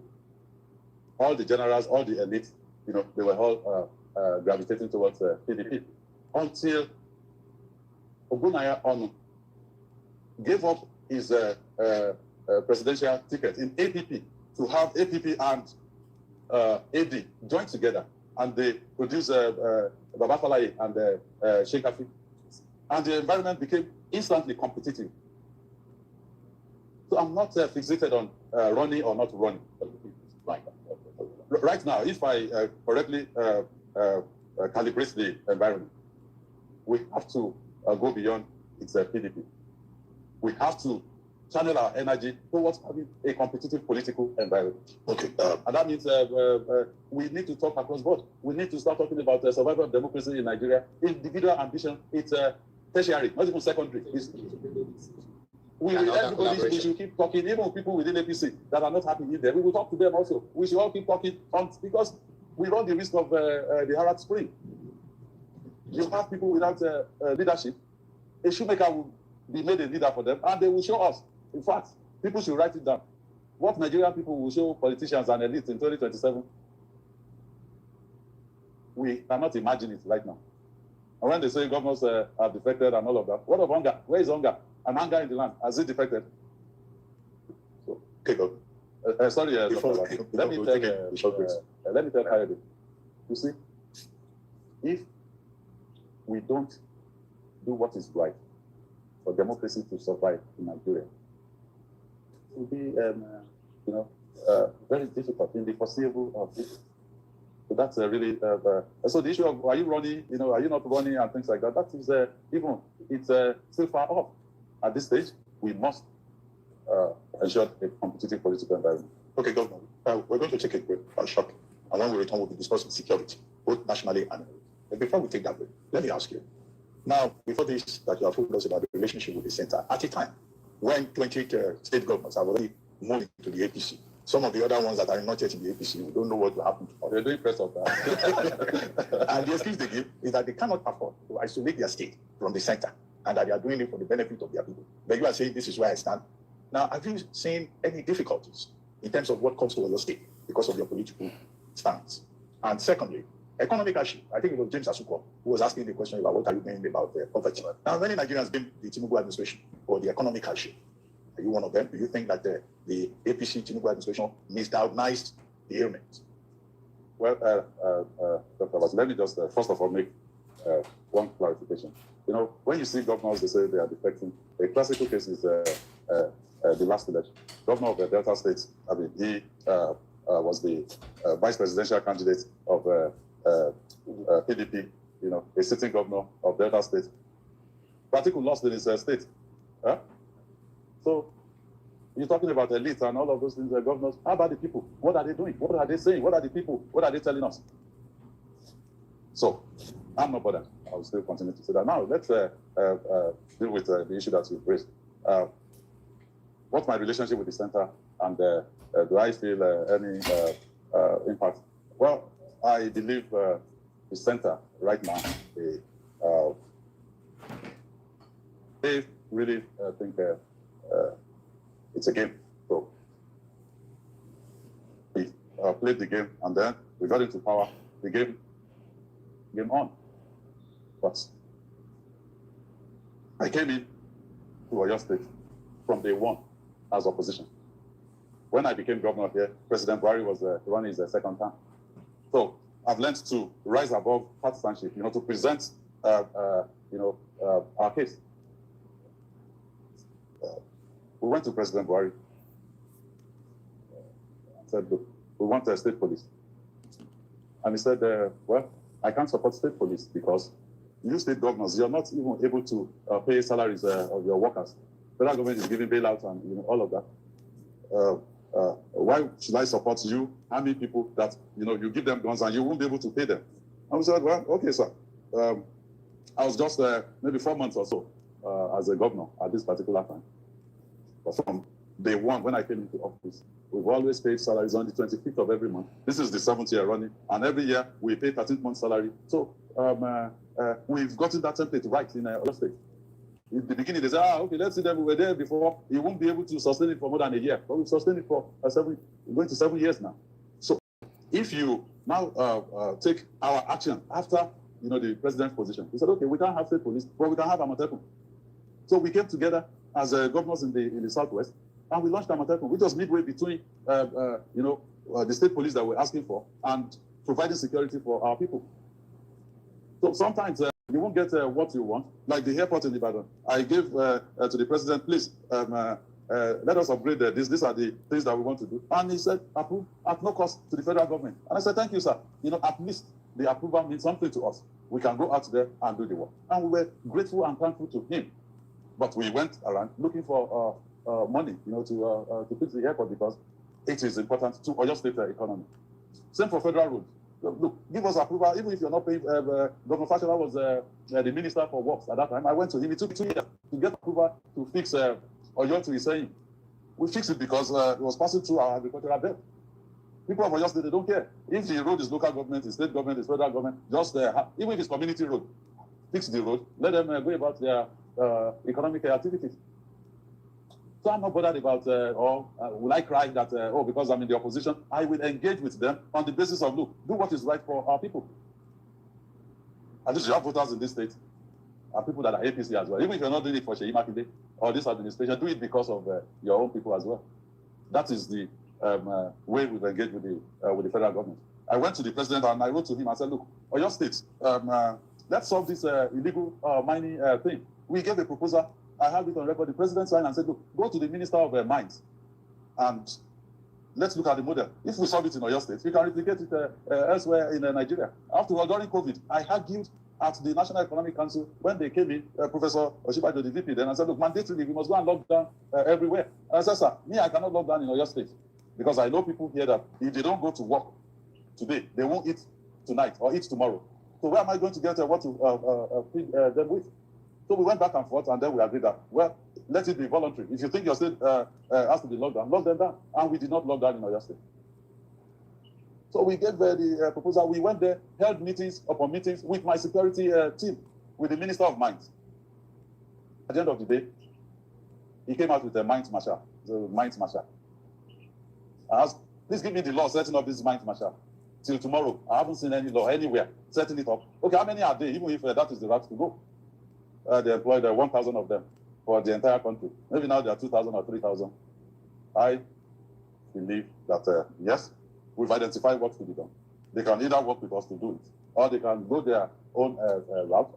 All the generals, all the elites, they were all gravitating towards PDP until Ogbonnaya Onu gave up his presidential ticket in APP to have APP and AD join together, and they produced Baba Falaye and Sheikh Afi, and the environment became instantly competitive. So I'm not fixated on running or not running. Right now, if I correctly calibrate the environment, we have to go beyond its PDP. We have to channel our energy towards having a competitive political environment. Okay. And that means we need to talk across board. We need to start talking about the survival of democracy in Nigeria. Individual ambition, it's tertiary, not even secondary. We should keep talking, even people within APC that are not happy in there. We will talk to them also. We should all keep talking because we run the risk of the Arab Spring. You have people without leadership. A shoemaker will be made a leader for them, and they will show us. In fact, people should write it down. What Nigerian people will show politicians and elites in 2027, we cannot imagine it right now. And when they say governors are defected and all of that, what of hunger? Where is hunger? And hunger in the land, has it defected? So, okay, go. Sorry, let me tell Hayede. You see, if we don't do what is right for democracy to survive in Nigeria, it will be, very difficult in the foreseeable future. So that's really. So the issue of are you running, are you not running, and things like that. That is it's still far off. At this stage, we must ensure a competitive political environment. Okay, Governor, we're going to take a break, short, and when we return, we'll be discussing security, both nationally and. But before we take that break, let me ask you. Now, before this, that you have told us about the relationship with the center, at a time when 28 state governments have already moved into the APC, some of the other ones that are not yet in the APC, we don't know what will happen to them. They're doing press of that. And the excuse they give is that they cannot afford to isolate their state from the center, and that they are doing it for the benefit of their people. But you are saying this is where I stand. Now, have you seen any difficulties in terms of what comes to your state because of your political stance? And secondly, economic hardship. I think it was James Asuko who was asking the question about what are you doing about poverty. Now, many Nigerians blame the Tinubu administration for the economic hardship. Are you one of them? Do you think that the APC Tinubu administration misdiagnosed the ailment? Well, Dr. Abbas, let me just first of all make one clarification. When you see governors, they say they are defecting. A classical case is the last election. Governor of the Delta State, he was the vice presidential candidate of PDP, a sitting governor of Delta State. Practically lost in his state. Huh? So you're talking about elite and all of those things, governors. How about the people? What are they doing? What are they saying? What are the people? What are they telling us? So I'm not bothered. I will still continue to say that. Now, let's deal with the issue that you've raised. What's my relationship with the center, and do I feel any impact? Well, I believe the center right now, they really think it's a game. So we played the game, and then we got into power. The game on. But I came in to Oyo State from day one as opposition. When I became governor here, President Buhari was running his second term. So I've learned to rise above partisanship, to present, our case. We went to President Buhari and said, look, we want a state police. And he said, well, I can't support state police because you state governors, you're not even able to pay salaries of your workers. Federal government is giving bailouts and all of that. Why should I support you, army people that you give them guns and you won't be able to pay them? And we said, well, okay, sir. I was just maybe 4 months or so as a governor at this particular time. But from day one, when I came into office, we've always paid salaries on the 25th of every month. This is the 7th year running, and every year we pay 13th month salary. So we've gotten that template right in other states. In the beginning, they say, okay, let's see that we were there before. You won't be able to sustain it for more than a year. But we've sustained it for going to 7 years now. So if you now take our action after the president's position, we said, okay, we can't have state police, but we can have Amotekun. So we came together as governors in the Southwest, and we launched Amotekun, which was midway between the state police that we're asking for and providing security for our people. So sometimes you won't get what you want, like the airport in Ibadan. I gave to the president, please, let us upgrade this. These are the things that we want to do. And he said, approve at no cost to the federal government. And I said, thank you, sir. At least the approval means something to us. We can go out there and do the work. And we were grateful and thankful to him. But we went around looking for money, to fix the airport because it is important to Oyo State economy. Same for federal roads. Look, give us approval, even if you're not paying. Governor Fashola was the minister for works at that time. I went to him. It took 2 years to get approval to fix Oyo to his saying. We fixed it because it was passing through our agricultural belt. People of Oyo State, they don't care. If the road is local government, is state government, is federal government, just even if it's community road, fix the road, let them go about their economic activities. So I'm not bothered about, will I cry that, because I'm in the opposition? I will engage with them on the basis of, look, do what is right for our people. At least you have voters in this state, and people that are APC as well. Even if you're not doing it for Sheyi Makinde or this administration, do it because of your own people as well. That is the way we've engaged with the federal government. I went to the president and I wrote to him and said, look, Oyo State, let's solve this illegal mining thing. We gave a proposal. I have it on record. The president signed and said, look, go to the Minister of Mines and let's look at the model. If we solve it in Oyo State, we can replicate it elsewhere in Nigeria. After all, during COVID, I argued at the National Economic Council when they came in, Professor Oshibajo, the VP, then I said, look, mandatorily, we must go and lock down everywhere. And I said, sir, I cannot lock down in Oyo State because I know people here that if they don't go to work today, they won't eat tonight or eat tomorrow. So where am I going to get what to feed them with? So we went back and forth, and then we agreed that, well, let it be voluntary. If you think your state has to be locked down, lock them down. And we did not lock down in Oyo State. So we gave the proposal. We went there, held meetings upon meetings with my security team, with the Minister of Mines. At the end of the day, he came out with a mines marshal, the mines marshal. I asked, please give me the law setting up this mines marshal. Till tomorrow, I haven't seen any law anywhere setting it up. Okay, how many are there, even if that is the route to go? They employed 1,000 of them for the entire country. Maybe now there are 2,000 or 3,000. I believe that, yes, we've identified what to be done. They can either work with us to do it, or they can go their own route.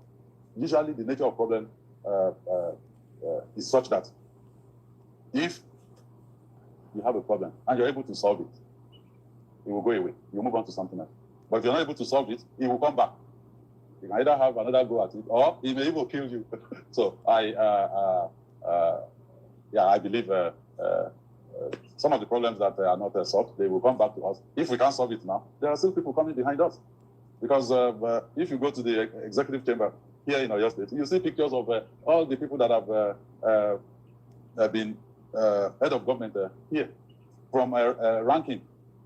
Usually, the nature of problem is such that if you have a problem and you're able to solve it, it will go away. You move on to something else. But if you're not able to solve it, it will come back. You can either have another go at it, or it may even kill you. So I believe some of the problems that are not solved, they will come back to us. If we can't solve it now, there are still people coming behind us. Because if you go to the executive chamber here in Oyo State, you see pictures of all the people that have been head of government here, from ranking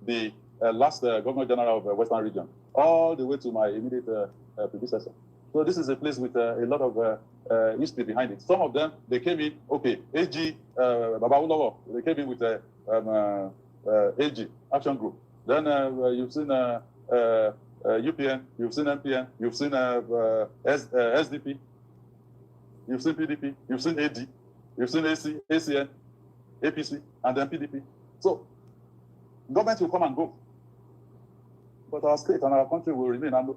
the last Governor General of Western Region, all the way to my immediate predecessor. So this is a place with a lot of history behind it. Some of them, they came in, okay, AG, Babawolowo, they came in with AG, Action Group. Then you've seen UPN, you've seen MPN, you've seen SDP, you've seen PDP, you've seen AD, you've seen AC, ACN, APC, and then PDP. So government will come and go. but our state and our country will remain. And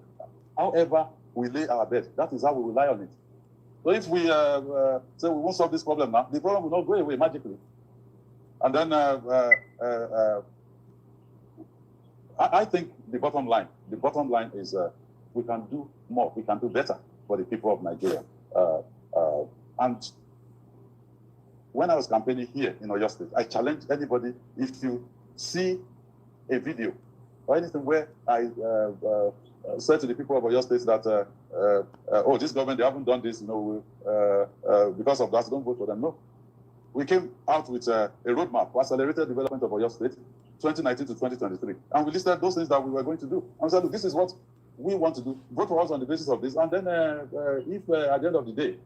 however we lay our bed, that is how we rely on it. So if we say we won't solve this problem now, the problem will not go away magically. And then I think the bottom line is we can do more, we can do better for the people of Nigeria. And when I was campaigning here in Oyo State, I challenged anybody, if you see a video or anything where I said to the people of Oyo State that, oh, this government, they haven't done this, because of that, don't vote for them. No. We came out with a roadmap for accelerated development of Oyo State, 2019 to 2023. And we listed those things that we were going to do. And we said, look, this is what we want to do. Vote for us on the basis of this. And then if at the end of the day,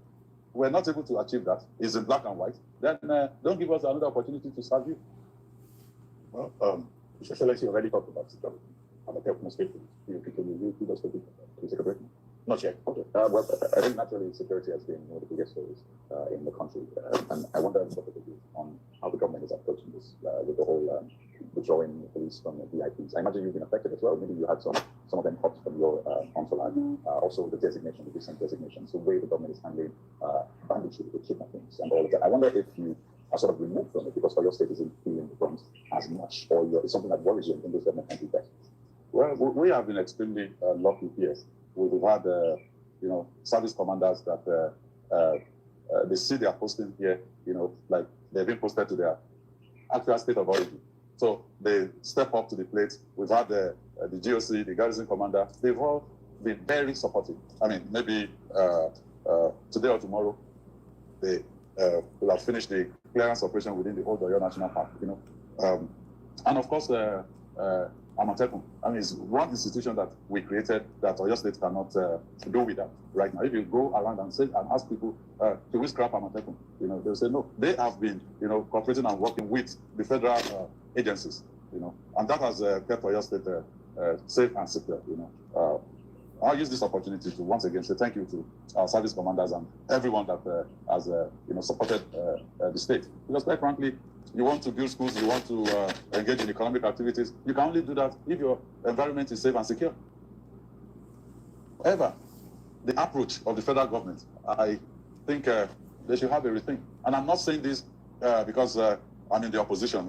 we're not able to achieve that, it's in black and white, then don't give us another opportunity to serve you. Well, Mr. Excellency already talked about security. I'm a careful mistake. You do those for people. Can you take a break? Not yet. Okay. Well, I think naturally security has been one of the biggest stories in the country. And I wonder what the view on how the government is approaching this with the whole withdrawing police from the VIPs. I imagine you've been affected as well. Maybe you had some of them popped from your entourage. Also the designation, the recent designations, the way the government is handling banditry, the kidnappings, and all of that. I wonder if you are sort of removed from it because your state isn't feeling the brunt as much, or it's something that worries you in this government can do better. Well, we have been extremely lucky here. We've had, service commanders that they see their posting here, like they've been posted to their actual state of origin. So they step up to the plate. We've had the GOC, the garrison commander. They've all been very supportive. I mean, maybe today or tomorrow, they will have finished the clearance operation within the Old Oyo National Park, and of course, Amatekun. I mean, it's one institution that we created that Oyo State cannot do without right now. If you go around and ask people, do we scrap Amatekun? They'll say no. They have been, cooperating and working with the federal agencies, and that has kept Oyo State safe and secure. I'll use this opportunity to once again say thank you to our service commanders and everyone that has supported the state. Because quite frankly, you want to build schools, you want to engage in economic activities, you can only do that if your environment is safe and secure. However, the approach of the federal government, I think they should have a rethink. And I'm not saying this because I'm in the opposition,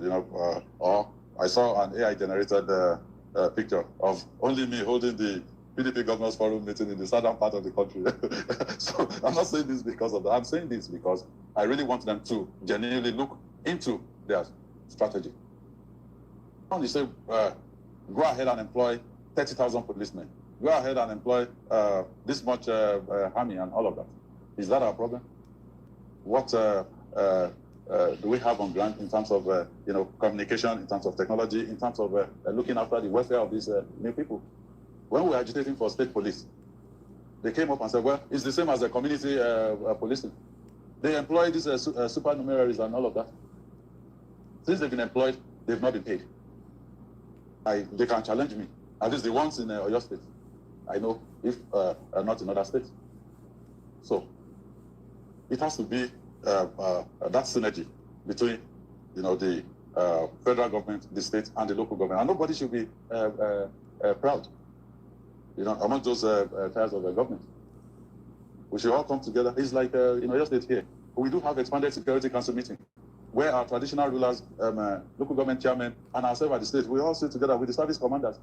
or I saw an AI-generated picture of only me holding the PDP Governors Forum meeting in the southern part of the country. So I'm not saying this because of that. I'm saying this because I really want them to genuinely look into their strategy. You say, go ahead and employ 30,000 policemen. Go ahead and employ this much army and all of that. Is that our problem? What do we have on ground in terms of communication, in terms of technology, in terms of looking after the welfare of these new people? When we were agitating for state police, they came up and said, well, it's the same as the community policing. They employ these supernumeraries and all of that. Since they've been employed, they've not been paid. They can challenge me, at least the ones in Oyo State. I know, if not in other states. So it has to be that synergy between, the federal government, the state, and the local government. And nobody should be proud, among those tiers of the government. We should all come together. It's like in Oyo State here. We do have expanded security council meeting where our traditional rulers, local government chairmen, and ourselves at the state, we all sit together with the service commanders.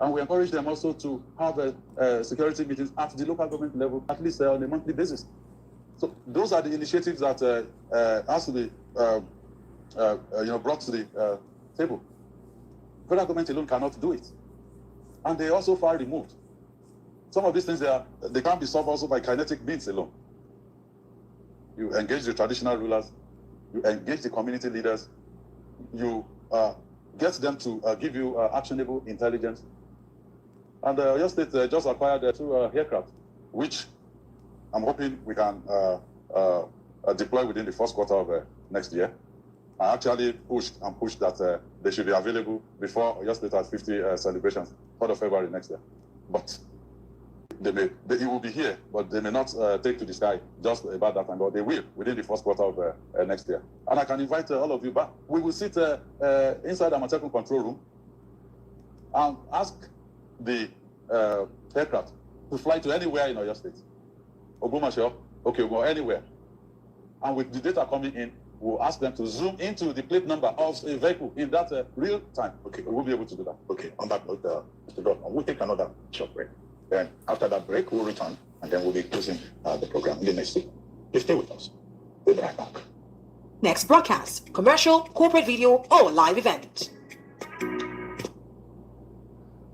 And we encourage them also to have security meetings at the local government level, at least on a monthly basis. So those are the initiatives that has to be brought to the table. Federal government alone cannot do it. And they are also far removed. Some of these things, they can't be solved also by kinetic means alone. You engage the traditional rulers, you engage the community leaders, you get them to give you actionable intelligence. And Oyo State just acquired 2 aircraft, which I'm hoping we can deploy within the first quarter of next year. I actually pushed that they should be available before Oyo State has 50 celebrations, 3rd of February next year. But it will be here, but they may not take to the sky just about that time, but they will within the first quarter of next year. And I can invite all of you back. We will sit inside the Amatekun control room and ask the aircraft to fly to anywhere in Oyo State. Ogbomoso, okay, we'll go anywhere. And with the data coming in, we'll ask them to zoom into the plate number of a vehicle in that real time. Okay, we'll be able to do that. Okay, on that note, Mr. Governor, we'll take another short break. Then after that break, we'll return, and then we'll be closing the program in the next week. Please stay with us. We'll be right back. Next broadcast, commercial, corporate video, or live event.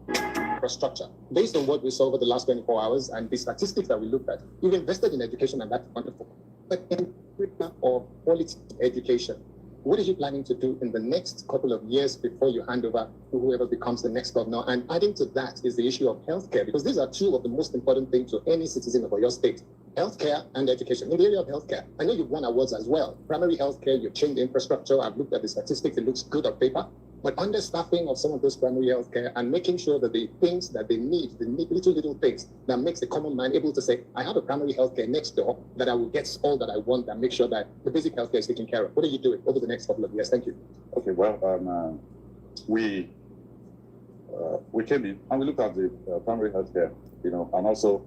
Infrastructure. Based on what we saw over the last 24 hours and the statistics that we looked at, you've invested in education, and that's wonderful. But in of quality education, what are you planning to do in the next couple of years before you hand over to whoever becomes the next governor? And adding to that is the issue of healthcare, because these are two of the most important things to any citizen of your state. Healthcare and education. In the area of healthcare, I know you've won awards as well. Primary healthcare, you've changed the infrastructure. I've looked at the statistics. It looks good on paper. But understaffing of some of those primary healthcare and making sure that the things that they need, the little things that makes the common man able to say, I have a primary healthcare next door that I will get all that I want and make sure that the basic healthcare is taken care of. What are you doing over the next couple of years? Thank you. Okay, well, we came in and we looked at the primary healthcare, and also,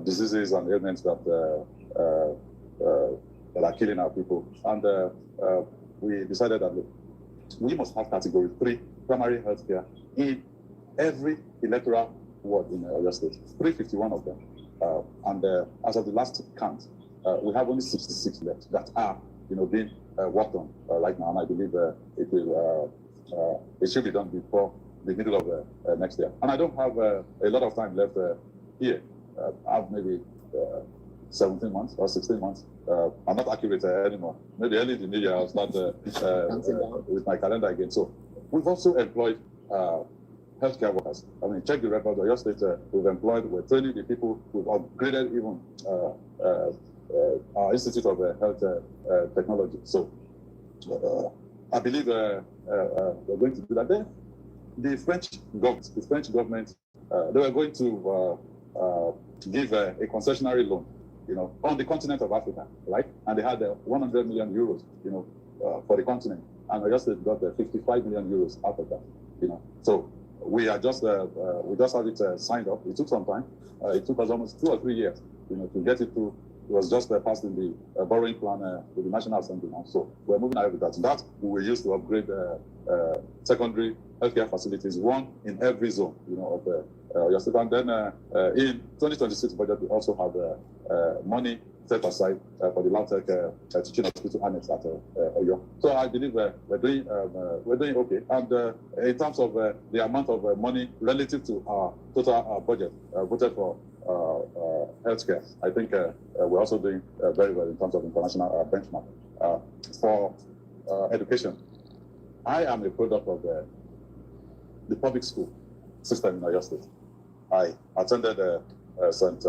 diseases and ailments that are killing our people. And we decided that, look, we must have category 3 primary healthcare in every electoral ward in Oyo State, 351 of them. And as of the last count, we have only 66 left that are, being worked on right now. And I believe it should be done before the middle of next year. And I don't have a lot of time left here. I have maybe 17 months or 16 months. I'm not accurate anymore. Maybe early in the new year, I'll start with my calendar again. So we've also employed healthcare workers. I mean, check the record of your state. We're training the people. We've upgraded even our Institute of Health Technology. So I believe we're going to do that. Then the French government, they were going to give a concessionary loan, on the continent of Africa, right? And they had 100 million euros, for the continent. And I just got 55 million euros out of that, So we are just, we just had it signed up. It took some time. It took us almost 2 or 3 years, to get it through. It was just passed in the borrowing plan with the National Assembly now. So we're moving ahead with that. That we will use to upgrade secondary healthcare facilities, one in every zone, of your state. And then in 2026 budget, we also have money set aside for the LabTech teaching hospital annex at Oyo. So I believe we're doing okay. And in terms of the amount of money relative to our total budget voted for healthcare, I think we're also doing very well in terms of international benchmark. For education, I am a product of the public school system in Oyo State. I attended St.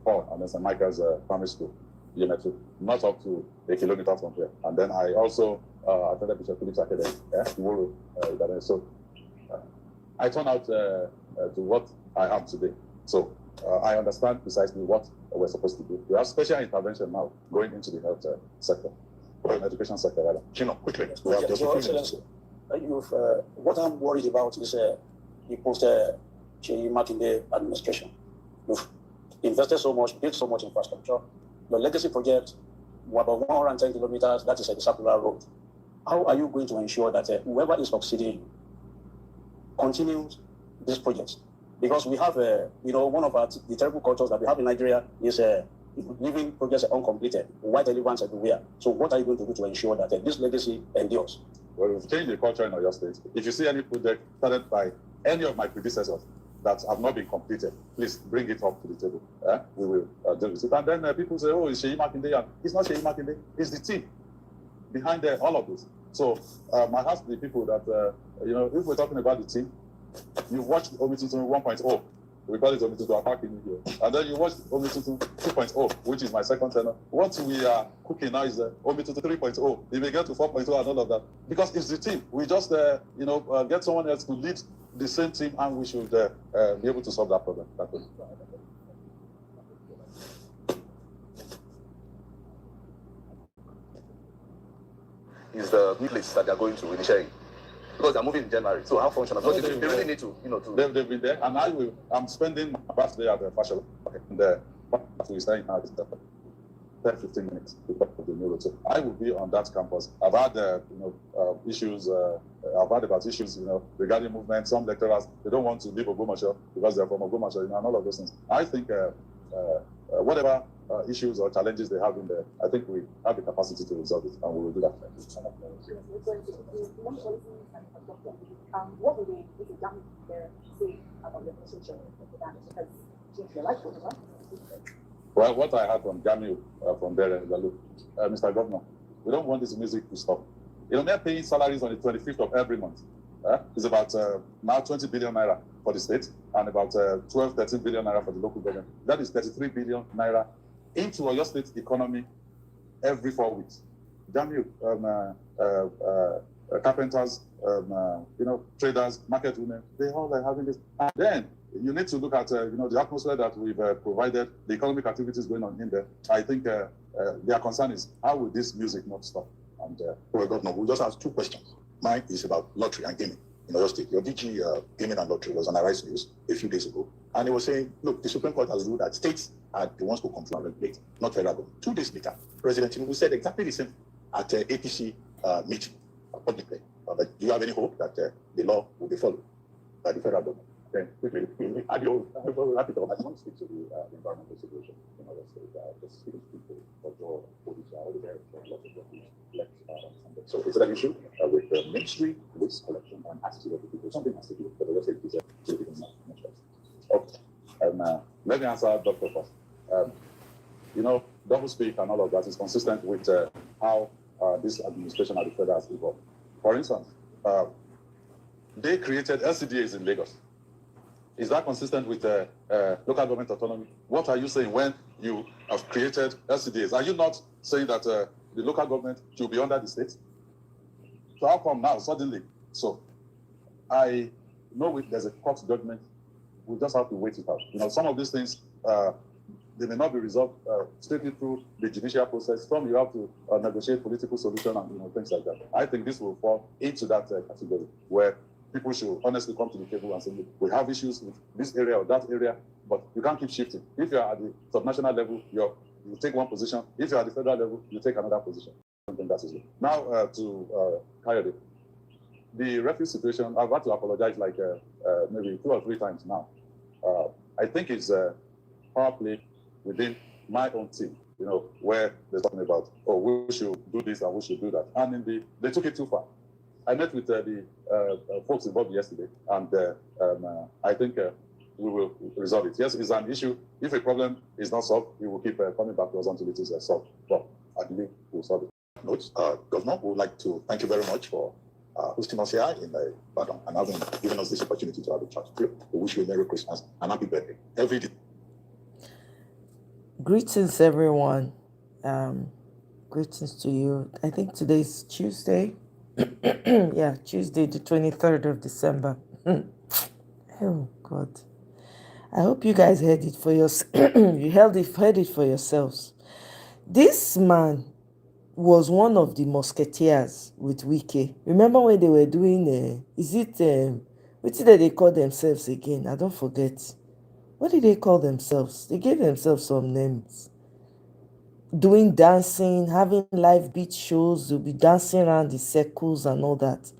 Paul and St. Michael's primary school, not up to a kilometer from here. And then I also attended Bishop Phillips Academy, So I turned out to what I am today. So I understand precisely what we're supposed to do. We have special intervention now going into the health sector, or education sector rather. Quickly. What I'm worried about is the post-Cheyi Makinde administration. You've invested so much, built so much infrastructure. Your legacy project, about 110 kilometers, that is a circular road. How are you going to ensure that whoever is succeeding continues this project? Because we have, one of the terrible cultures that we have in Nigeria is leaving projects uncompleted, white elephants everywhere. So what are you going to do to ensure that this legacy endures? Well, we've changed the culture in Oyo State. If you see any project started by any of my predecessors that have not been completed, please bring it up to the table. We will deal with it. And then people say, oh, it's Cheyi Makinde. It's not Cheyi Makinde. It's the team behind all of this. So I ask the people that, if we're talking about the team, you've watched Omitutu 1.0. We call it Omitutu attacking here. And then you watch Omitutu 2.0, which is my second channel. What we are cooking now is Omitutu 3.0. We may get to 4.0 and all of that. Because it's the team. We just, get someone else to lead the same team, and we should be able to solve that problem. Is the place that they are going to initially. because they're moving in January. So how functional? Because they really need to, to. They've been there, and I'm spending my birthday at the fashion market. And the we staying now is 10, 15 minutes before the new road. So I will be on that campus. I've had, issues. I've heard about issues, regarding movement. Some lecturers, they don't want to leave Ogbomoso because they're from Ogbomoso, and all of those things. I think whatever issues or challenges they have in there, I think we have the capacity to resolve it, and we will do that. What would they say about the relationship with that? Because you like it, Well, what I heard from Jamiu from there is that, look, Mr. Governor, we don't want this music to stop. They're paying salaries on the 25th of every month. It's about now 20 billion naira for the state and about 12, 13 billion naira for the local government. That is 33 billion naira into your state economy every 4 weeks. Jamiu, carpenters, traders, market women, they all are having this. And then you need to look at, the atmosphere that we've provided, the economic activities going on in there. I think their concern is, how will this music not stop? And well, Governor, we'll just ask two questions. Mine is about lottery and gaming in Oyo State. Your DG gaming and lottery was on Arise News a few days ago, and he was saying, look, the Supreme Court has ruled that states are the ones who control and regulate, not federal government. 2 days later, President Tinubu said exactly the same at APC meeting publicly. But do you have any hope that the law will be followed by the federal government? Then quickly, I want to speak to the environmental situation in Oyo State. The speaking to people of your police are already there for lots of work. So is it an issue with the ministry, waste collection, and attitude of the people? Something has to do with the Oyo State deserve to be in Okay. Let me answer Dr. first. Double speak and all of that is consistent with how this administration at the federal has evolved. For instance, they created LCDAs in Lagos. Is that consistent with local government autonomy? What are you saying when you have created LCDAs? Are you not saying that the local government should be under the state? So how come now, suddenly? So I know there's a court judgment. We just have to wait it out. Some of these things, they may not be resolved strictly through the judicial process. Some you have to negotiate political solution and things like that. I think this will fall into that category where people should honestly come to the table and say, look, we have issues with this area or that area, but you can't keep shifting. If you're at the subnational level, you take one position. If you're at the federal level, you take another position. I think that is it. Now to Kayode. The refuse situation, I've had to apologize like maybe 2 or 3 times now. I think it's power play within my own team, where they're talking about, we should do this and we should do that. And they took it too far. I met with the folks involved yesterday, and I think we will resolve it. Yes, it's an issue. If a problem is not solved, we will keep coming back to us until it is solved. But I believe we'll solve it. Notes, Governor, we would like to thank you very much for hosting us here in Badon and having given us this opportunity to have a chat. We wish you a Merry Christmas and Happy Birthday every day. Greetings, everyone. Greetings to you. I think today's Tuesday. Yeah, Tuesday, the 23rd of December. Oh, God. I hope you guys heard it for you heard it for yourselves. This man was one of the musketeers with Wike. Remember when they were doing, what did they call themselves again? I don't forget. What did they call themselves? They gave themselves some names. Doing dancing, having live beat shows, they'll be dancing around the circles and all that.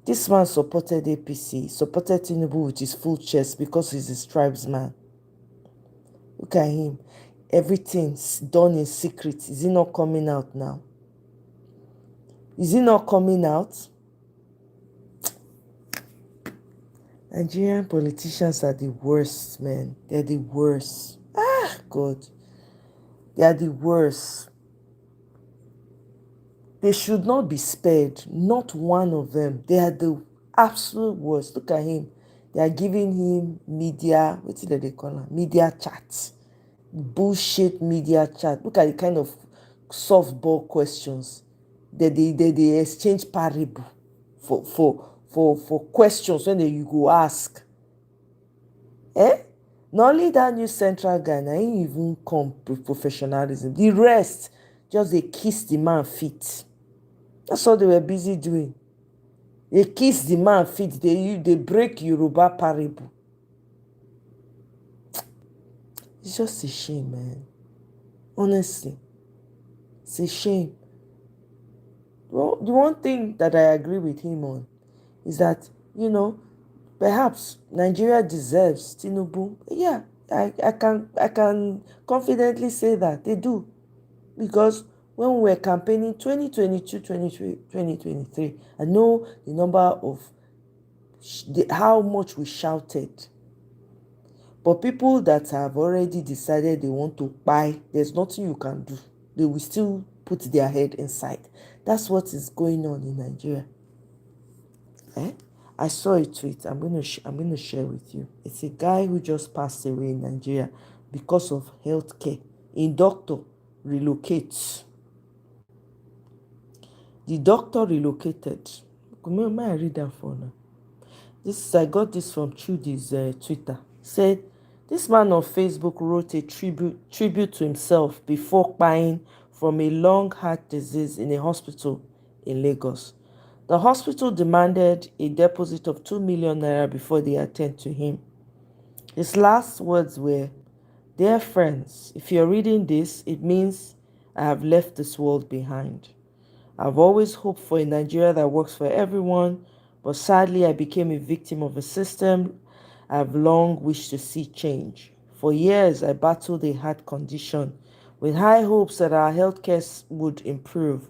This man supported APC, supported Tinubu with his full chest because he's a tribesman. Look at him. Everything's done in secret. Is he not coming out now? Is he not coming out? Nigerian politicians are the worst, man. They're the worst. Ah, God. They are the worst. They should not be spared. Not one of them. They are the absolute worst. Look at him. They are giving him media, what did they call him? Media chat. Bullshit media chat. Look at the kind of softball questions that they exchange parable for questions when you go ask. Not only that new central guy, now he even come with professionalism. The rest, just they kiss the man feet. That's all they were busy doing. They kiss the man feet, they break Yoruba parable. It's just a shame, man. Honestly, it's a shame. Well, the one thing that I agree with him on is that, perhaps Nigeria deserves Tinubu. Yeah, I can confidently say that they do. Because when we were campaigning 2022, 2023, I know the number of how much we shouted. But people that have already decided they want to buy, there's nothing you can do. They will still put their head inside. That's what is going on in Nigeria. I saw a tweet. I'm gonna share with you. It's a guy who just passed away in Nigeria because of healthcare. A doctor relocates. The doctor relocated. May I read that for now? I got this from Trudy's Twitter. Said this man on Facebook wrote a tribute to himself before dying from a long heart disease in a hospital in Lagos. The hospital demanded a deposit of 2 million naira before they attend to him. His last words were, "Dear friends, if you're reading this, it means I have left this world behind. I've always hoped for a Nigeria that works for everyone, but sadly I became a victim of a system I've long wished to see change. For years I battled a heart condition with high hopes that our healthcare would improve.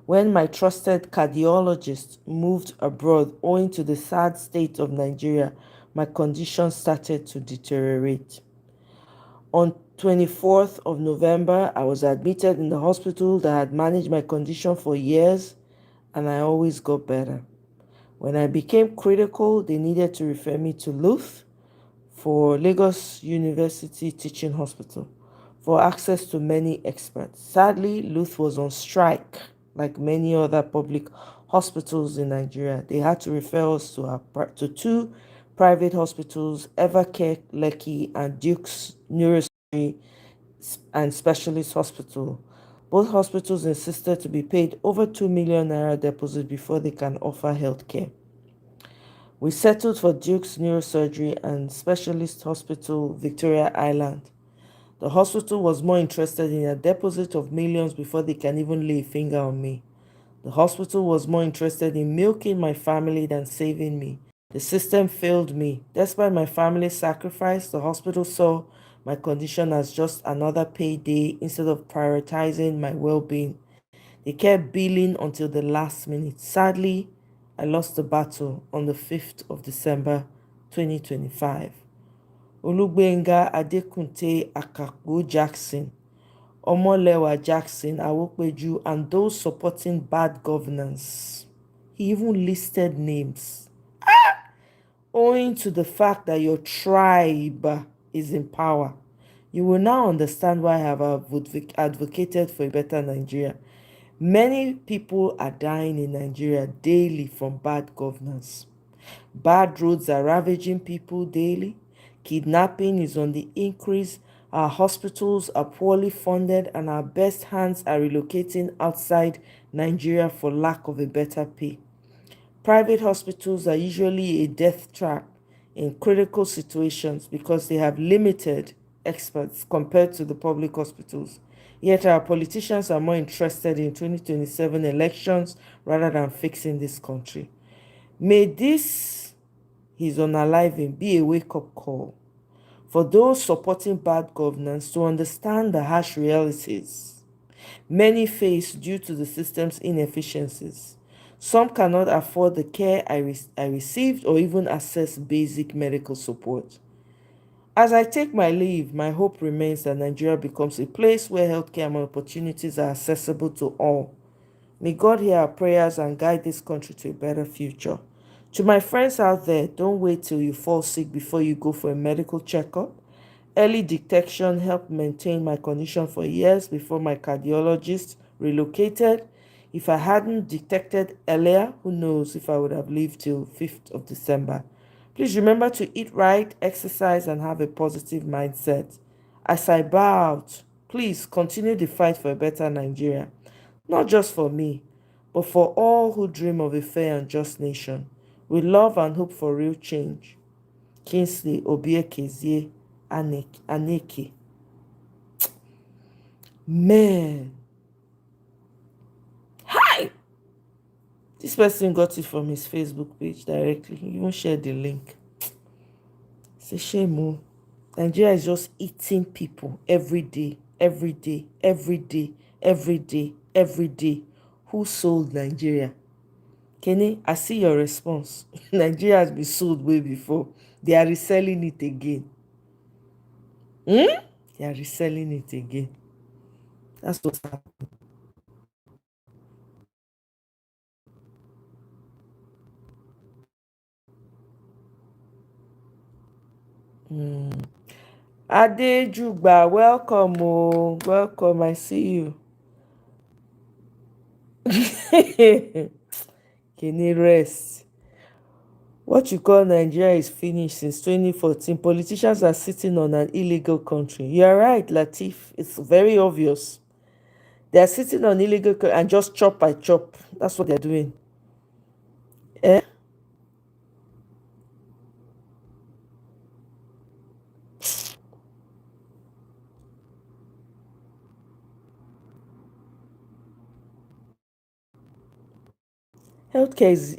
When my trusted cardiologist moved abroad owing to the sad state of Nigeria, my condition started to deteriorate. On 24th of November, I was admitted in the hospital that had managed my condition for years, and I always got better. When I became critical, they needed to refer me to LUTH for Lagos University Teaching Hospital for access to many experts. Sadly, LUTH was on strike, like many other public hospitals in Nigeria. They had to refer us to two private hospitals, Evercare Lekki and Duke's Neurosurgery and Specialist Hospital. Both hospitals insisted to be paid over 2 million naira deposit before they can offer health care. We settled for Duke's Neurosurgery and Specialist Hospital, Victoria Island. The hospital was more interested in a deposit of millions before they can even lay a finger on me. The hospital was more interested in milking my family than saving me. The system failed me. Despite my family's sacrifice, the hospital saw my condition as just another payday instead of prioritizing my well-being. They kept billing until the last minute. Sadly, I lost the battle on the 5th of December 2025. Olugbenga Adekunte Akakpo Jackson, Omolewa Jackson Awokpeju, and those supporting bad governance. He even listed names. Owing to the fact that your tribe is in power, you will now understand why I have advocated for a better Nigeria. Many people are dying in Nigeria daily from bad governance. Bad roads are ravaging people daily. Kidnapping is on the increase. Our hospitals are poorly funded and our best hands are relocating outside Nigeria for lack of a better pay. Private hospitals are usually a death trap in critical situations because they have limited experts compared to the public hospitals. Yet our politicians are more interested in 2027 elections rather than fixing this country. May this, his unaliving, be a wake-up call for those supporting bad governance to understand the harsh realities many face due to the system's inefficiencies. Some cannot afford the care I received or even access basic medical support. As I take my leave, my hope remains that Nigeria becomes a place where healthcare opportunities are accessible to all. May God hear our prayers and guide this country to a better future. To my friends out there, don't wait till you fall sick before you go for a medical checkup. Early detection helped maintain my condition for years before my cardiologist relocated. If I hadn't detected earlier, who knows if I would have lived till 5th of December. Please remember to eat right, exercise, and have a positive mindset. As I bow out, please continue the fight for a better Nigeria. Not just for me, but for all who dream of a fair and just nation, with love and hope for real change. Kingsley Obiekezie Aneke. Man. Hi! This person got it from his Facebook page directly. He even shared the link. It's a shame. Oh. Nigeria is just eating people every day, every day, every day, every day, every day. Who sold Nigeria? Kenny, I see your response. Nigeria has been sold way before. They are reselling it again. They are reselling it again. That's what's happening. Adejugba, welcome. Oh, welcome. I see you. Kenny, rest. What you call Nigeria is finished since 2014. Politicians are sitting on an illegal country. You are right, Latif. It's very obvious. They are sitting on illegal and just chop by chop. That's what they're doing. Eh? Healthcare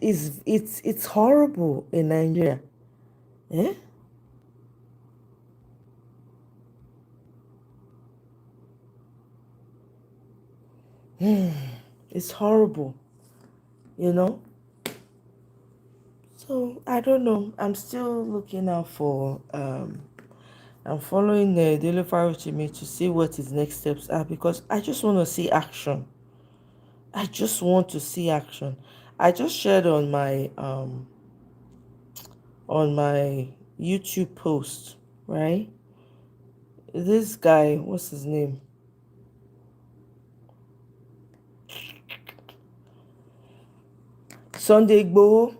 it's horrible in Nigeria. Eh? It's horrible, you know. So I don't know. I'm still looking out for I'm following the Daily Fire to see what his next steps are, because I just want to see action. I just want to see action. I just shared on my YouTube post, right? This guy, what's his name? Sunday Igboho,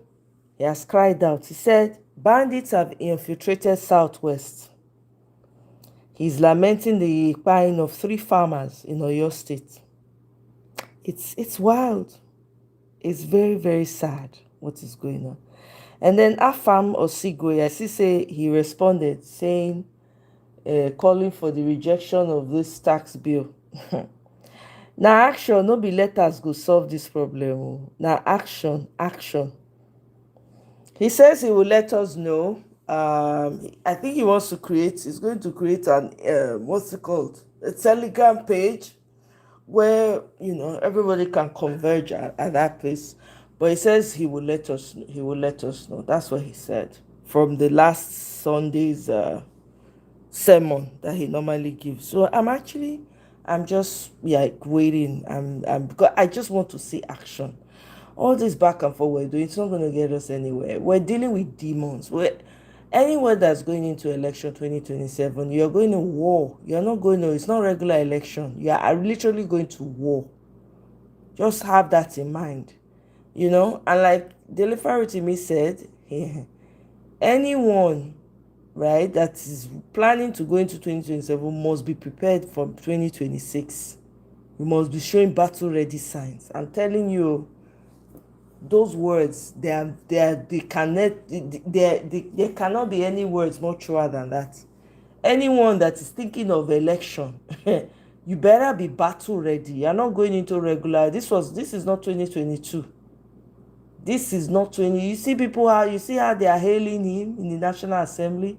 he has cried out. He said, bandits have infiltrated Southwest. He's lamenting the buying of 3 farmers in Oyo State. It's wild. It's very, very sad what is going on. And then Afam Osigwe, I see say he responded saying, calling for the rejection of this tax bill. Now action, no be letters go solve this problem. Now action. He says he will let us know. I think he's going to create an, what's it called? A Telegram page where, everybody can converge at that place. But he says he will let us know. That's what he said. From the last Sunday's sermon that he normally gives. So I'm just waiting. Because I just want to see action. All this back and forth we're doing, it's not going to get us anywhere. We're dealing with demons. Anywhere that's going into election 2027, you're going to war. It's not regular election. You are literally going to war. Just have that in mind. And like Delivery to me said, anyone, right, that is planning to go into 2027 must be prepared for 2026. You must be showing battle ready signs. I'm telling you, those words, they cannot be any words more truer than that. Anyone that is thinking of election, you better be battle ready. You're not going into regular. This is not 2022. This is not 20. You see how they are hailing him in the National Assembly,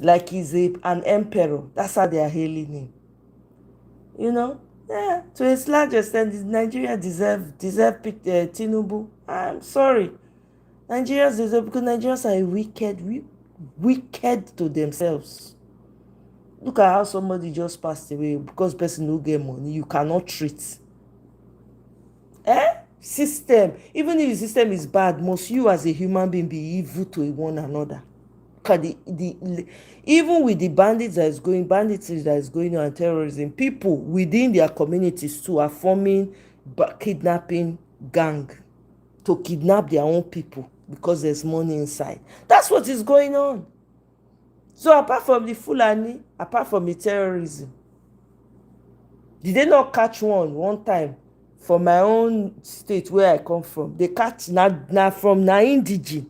like he's an emperor. That's how they are hailing him. Yeah, to a large extent, Nigeria deserve Tinubu. I'm sorry. Nigerians deserve, because Nigerians are wicked to themselves. Look at how somebody just passed away because person no get money. You cannot treat. System. Even if the system is bad, must you as a human being be evil to one another? Even with the banditry that is going on, terrorism, people within their communities too are forming kidnapping gang to kidnap their own people because there's money inside. That's what is going on. So apart from the Fulani, apart from the terrorism, did they not catch one time for my own state where I come from, they catch na from na indigene.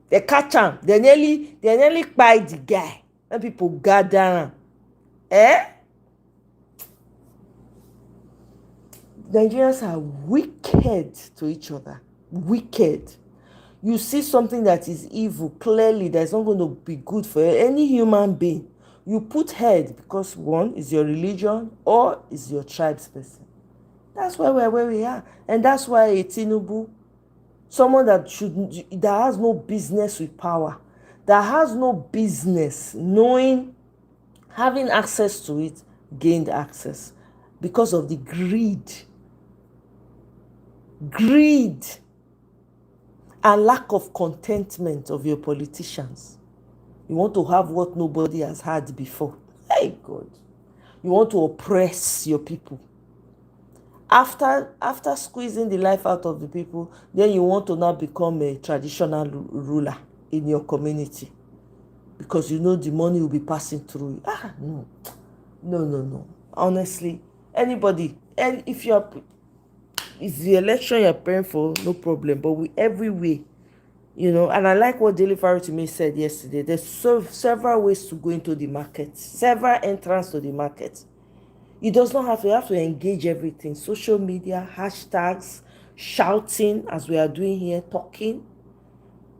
They catch am, they nearly buy the guy. When people gather am. Nigerians are wicked to each other. Wicked. You see something that is evil, clearly that's not going to be good for any human being. You put head because one is your religion or is your tribe's person. That's why we're where we are. And that's why a Tinubu, someone that has no business with power, that has no business knowing, having access to it, gained access because of the greed and lack of contentment of your politicians. You want to have what nobody has had before. Hey God. You want to oppress your people. After squeezing the life out of the people, then you want to now become a traditional ruler in your community because you know the money will be passing through you. No. Honestly, anybody, and if the election you're praying for, no problem, but with every way, and I like what Daily Pharaoh to me said yesterday. There's several ways to go into the market, several entrance to the market. It does not have to. You have to engage everything. Social media, hashtags, shouting as we are doing here, talking.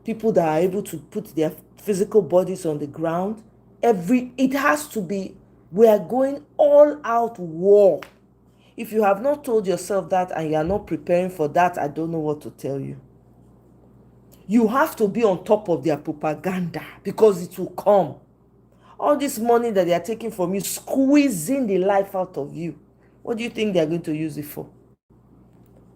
People that are able to put their physical bodies on the ground. It has to be, we are going all out war. If you have not told yourself that and you are not preparing for that, I don't know what to tell you. You have to be on top of their propaganda because it will come. All this money that they are taking from you, squeezing the life out of you. What do you think they are going to use it for?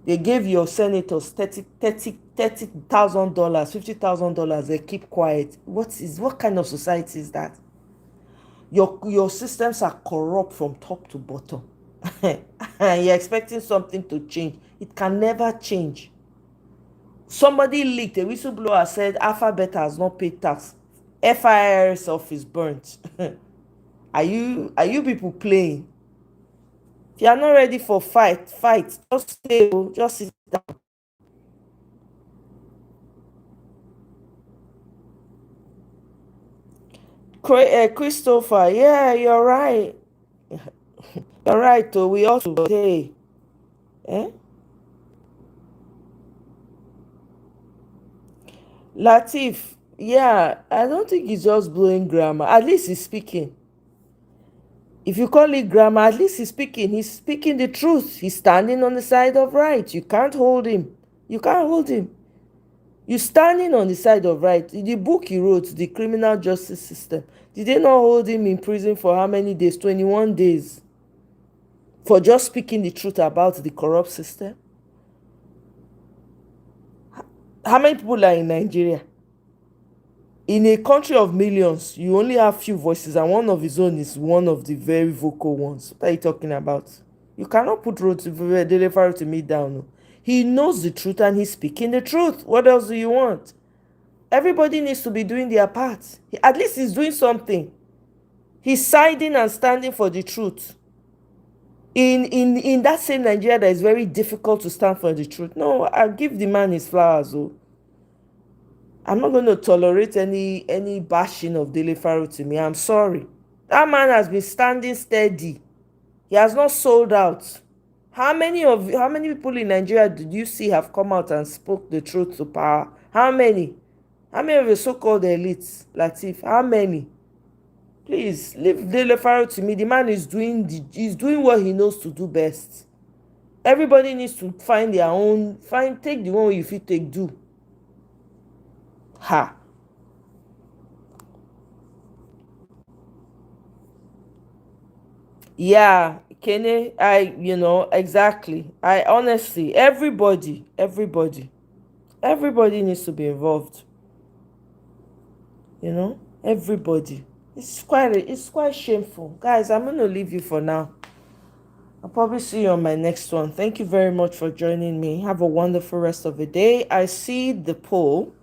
They gave your senators $30,000, $50,000. They keep quiet. What kind of society is that? Your systems are corrupt from top to bottom. You're expecting something to change. It can never change. Somebody leaked, a whistleblower said Alphabet has not paid tax. FIRS office burnt. Are you people playing? If you are not ready for fight. Just stay, just sit down. Christopher, yeah, you're right. You're right, though. We also say, Latif, yeah, I don't think he's just blowing grammar. At least he's speaking. If you call it grammar, at least he's speaking. He's speaking the truth. He's standing on the side of right. You can't hold him. You're standing on the side of right. In the book he wrote, The Criminal Justice System, did they not hold him in prison for how many days? 21 days. For just speaking the truth about the corrupt system? How many people are in Nigeria? In a country of millions, you only have few voices, and one of his own is one of the very vocal ones. What are you talking about? You cannot put Dele Farrow to me down. He knows the truth and he's speaking the truth. What else do you want? Everybody needs to be doing their part. At least he's doing something. He's siding and standing for the truth. In that same Nigeria that is very difficult to stand for the truth. No, I'll give the man his flowers. I'm not going to tolerate any bashing of Dele Farrow to me. I'm sorry. That man has been standing steady. He has not sold out. How many people in Nigeria did you see have come out and spoke the truth to power? How many? How many of the so-called elites, Latif? How many? Please, leave Dele Farrow to me. The man is doing what he knows to do best. Everybody needs to find their own, take the one you fit take, do. Ha. Yeah, Kene, exactly. I honestly, everybody needs to be involved. Everybody. It's quite shameful. Guys, I'm going to leave you for now. I'll probably see you on my next one. Thank you very much for joining me. Have a wonderful rest of the day. I see the poll.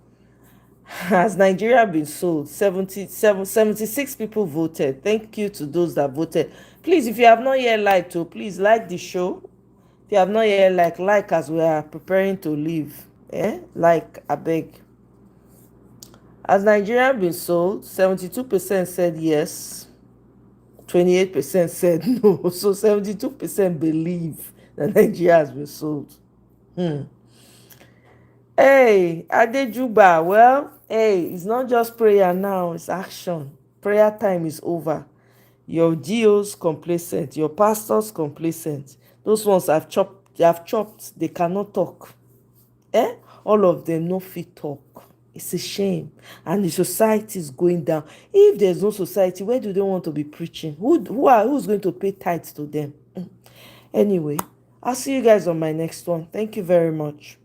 Has Nigeria been sold? 76 people voted. Thank you to those that voted. Please, if you have not yet liked, please like the show. If you have not yet like as we are preparing to leave. I beg. Has Nigeria been sold? 72% said yes. 28% said no. So 72% believe that Nigeria has been sold. Hey, Adejuba, well, hey, it's not just prayer now, it's action. Prayer time is over. Your GOs complacent, your pastors complacent. Those ones have chopped, they cannot talk. All of them no fit talk. It's a shame. And the society is going down. If there's no society, where do they want to be preaching? Who's going to pay tithes to them? Anyway, I'll see you guys on my next one. Thank you very much.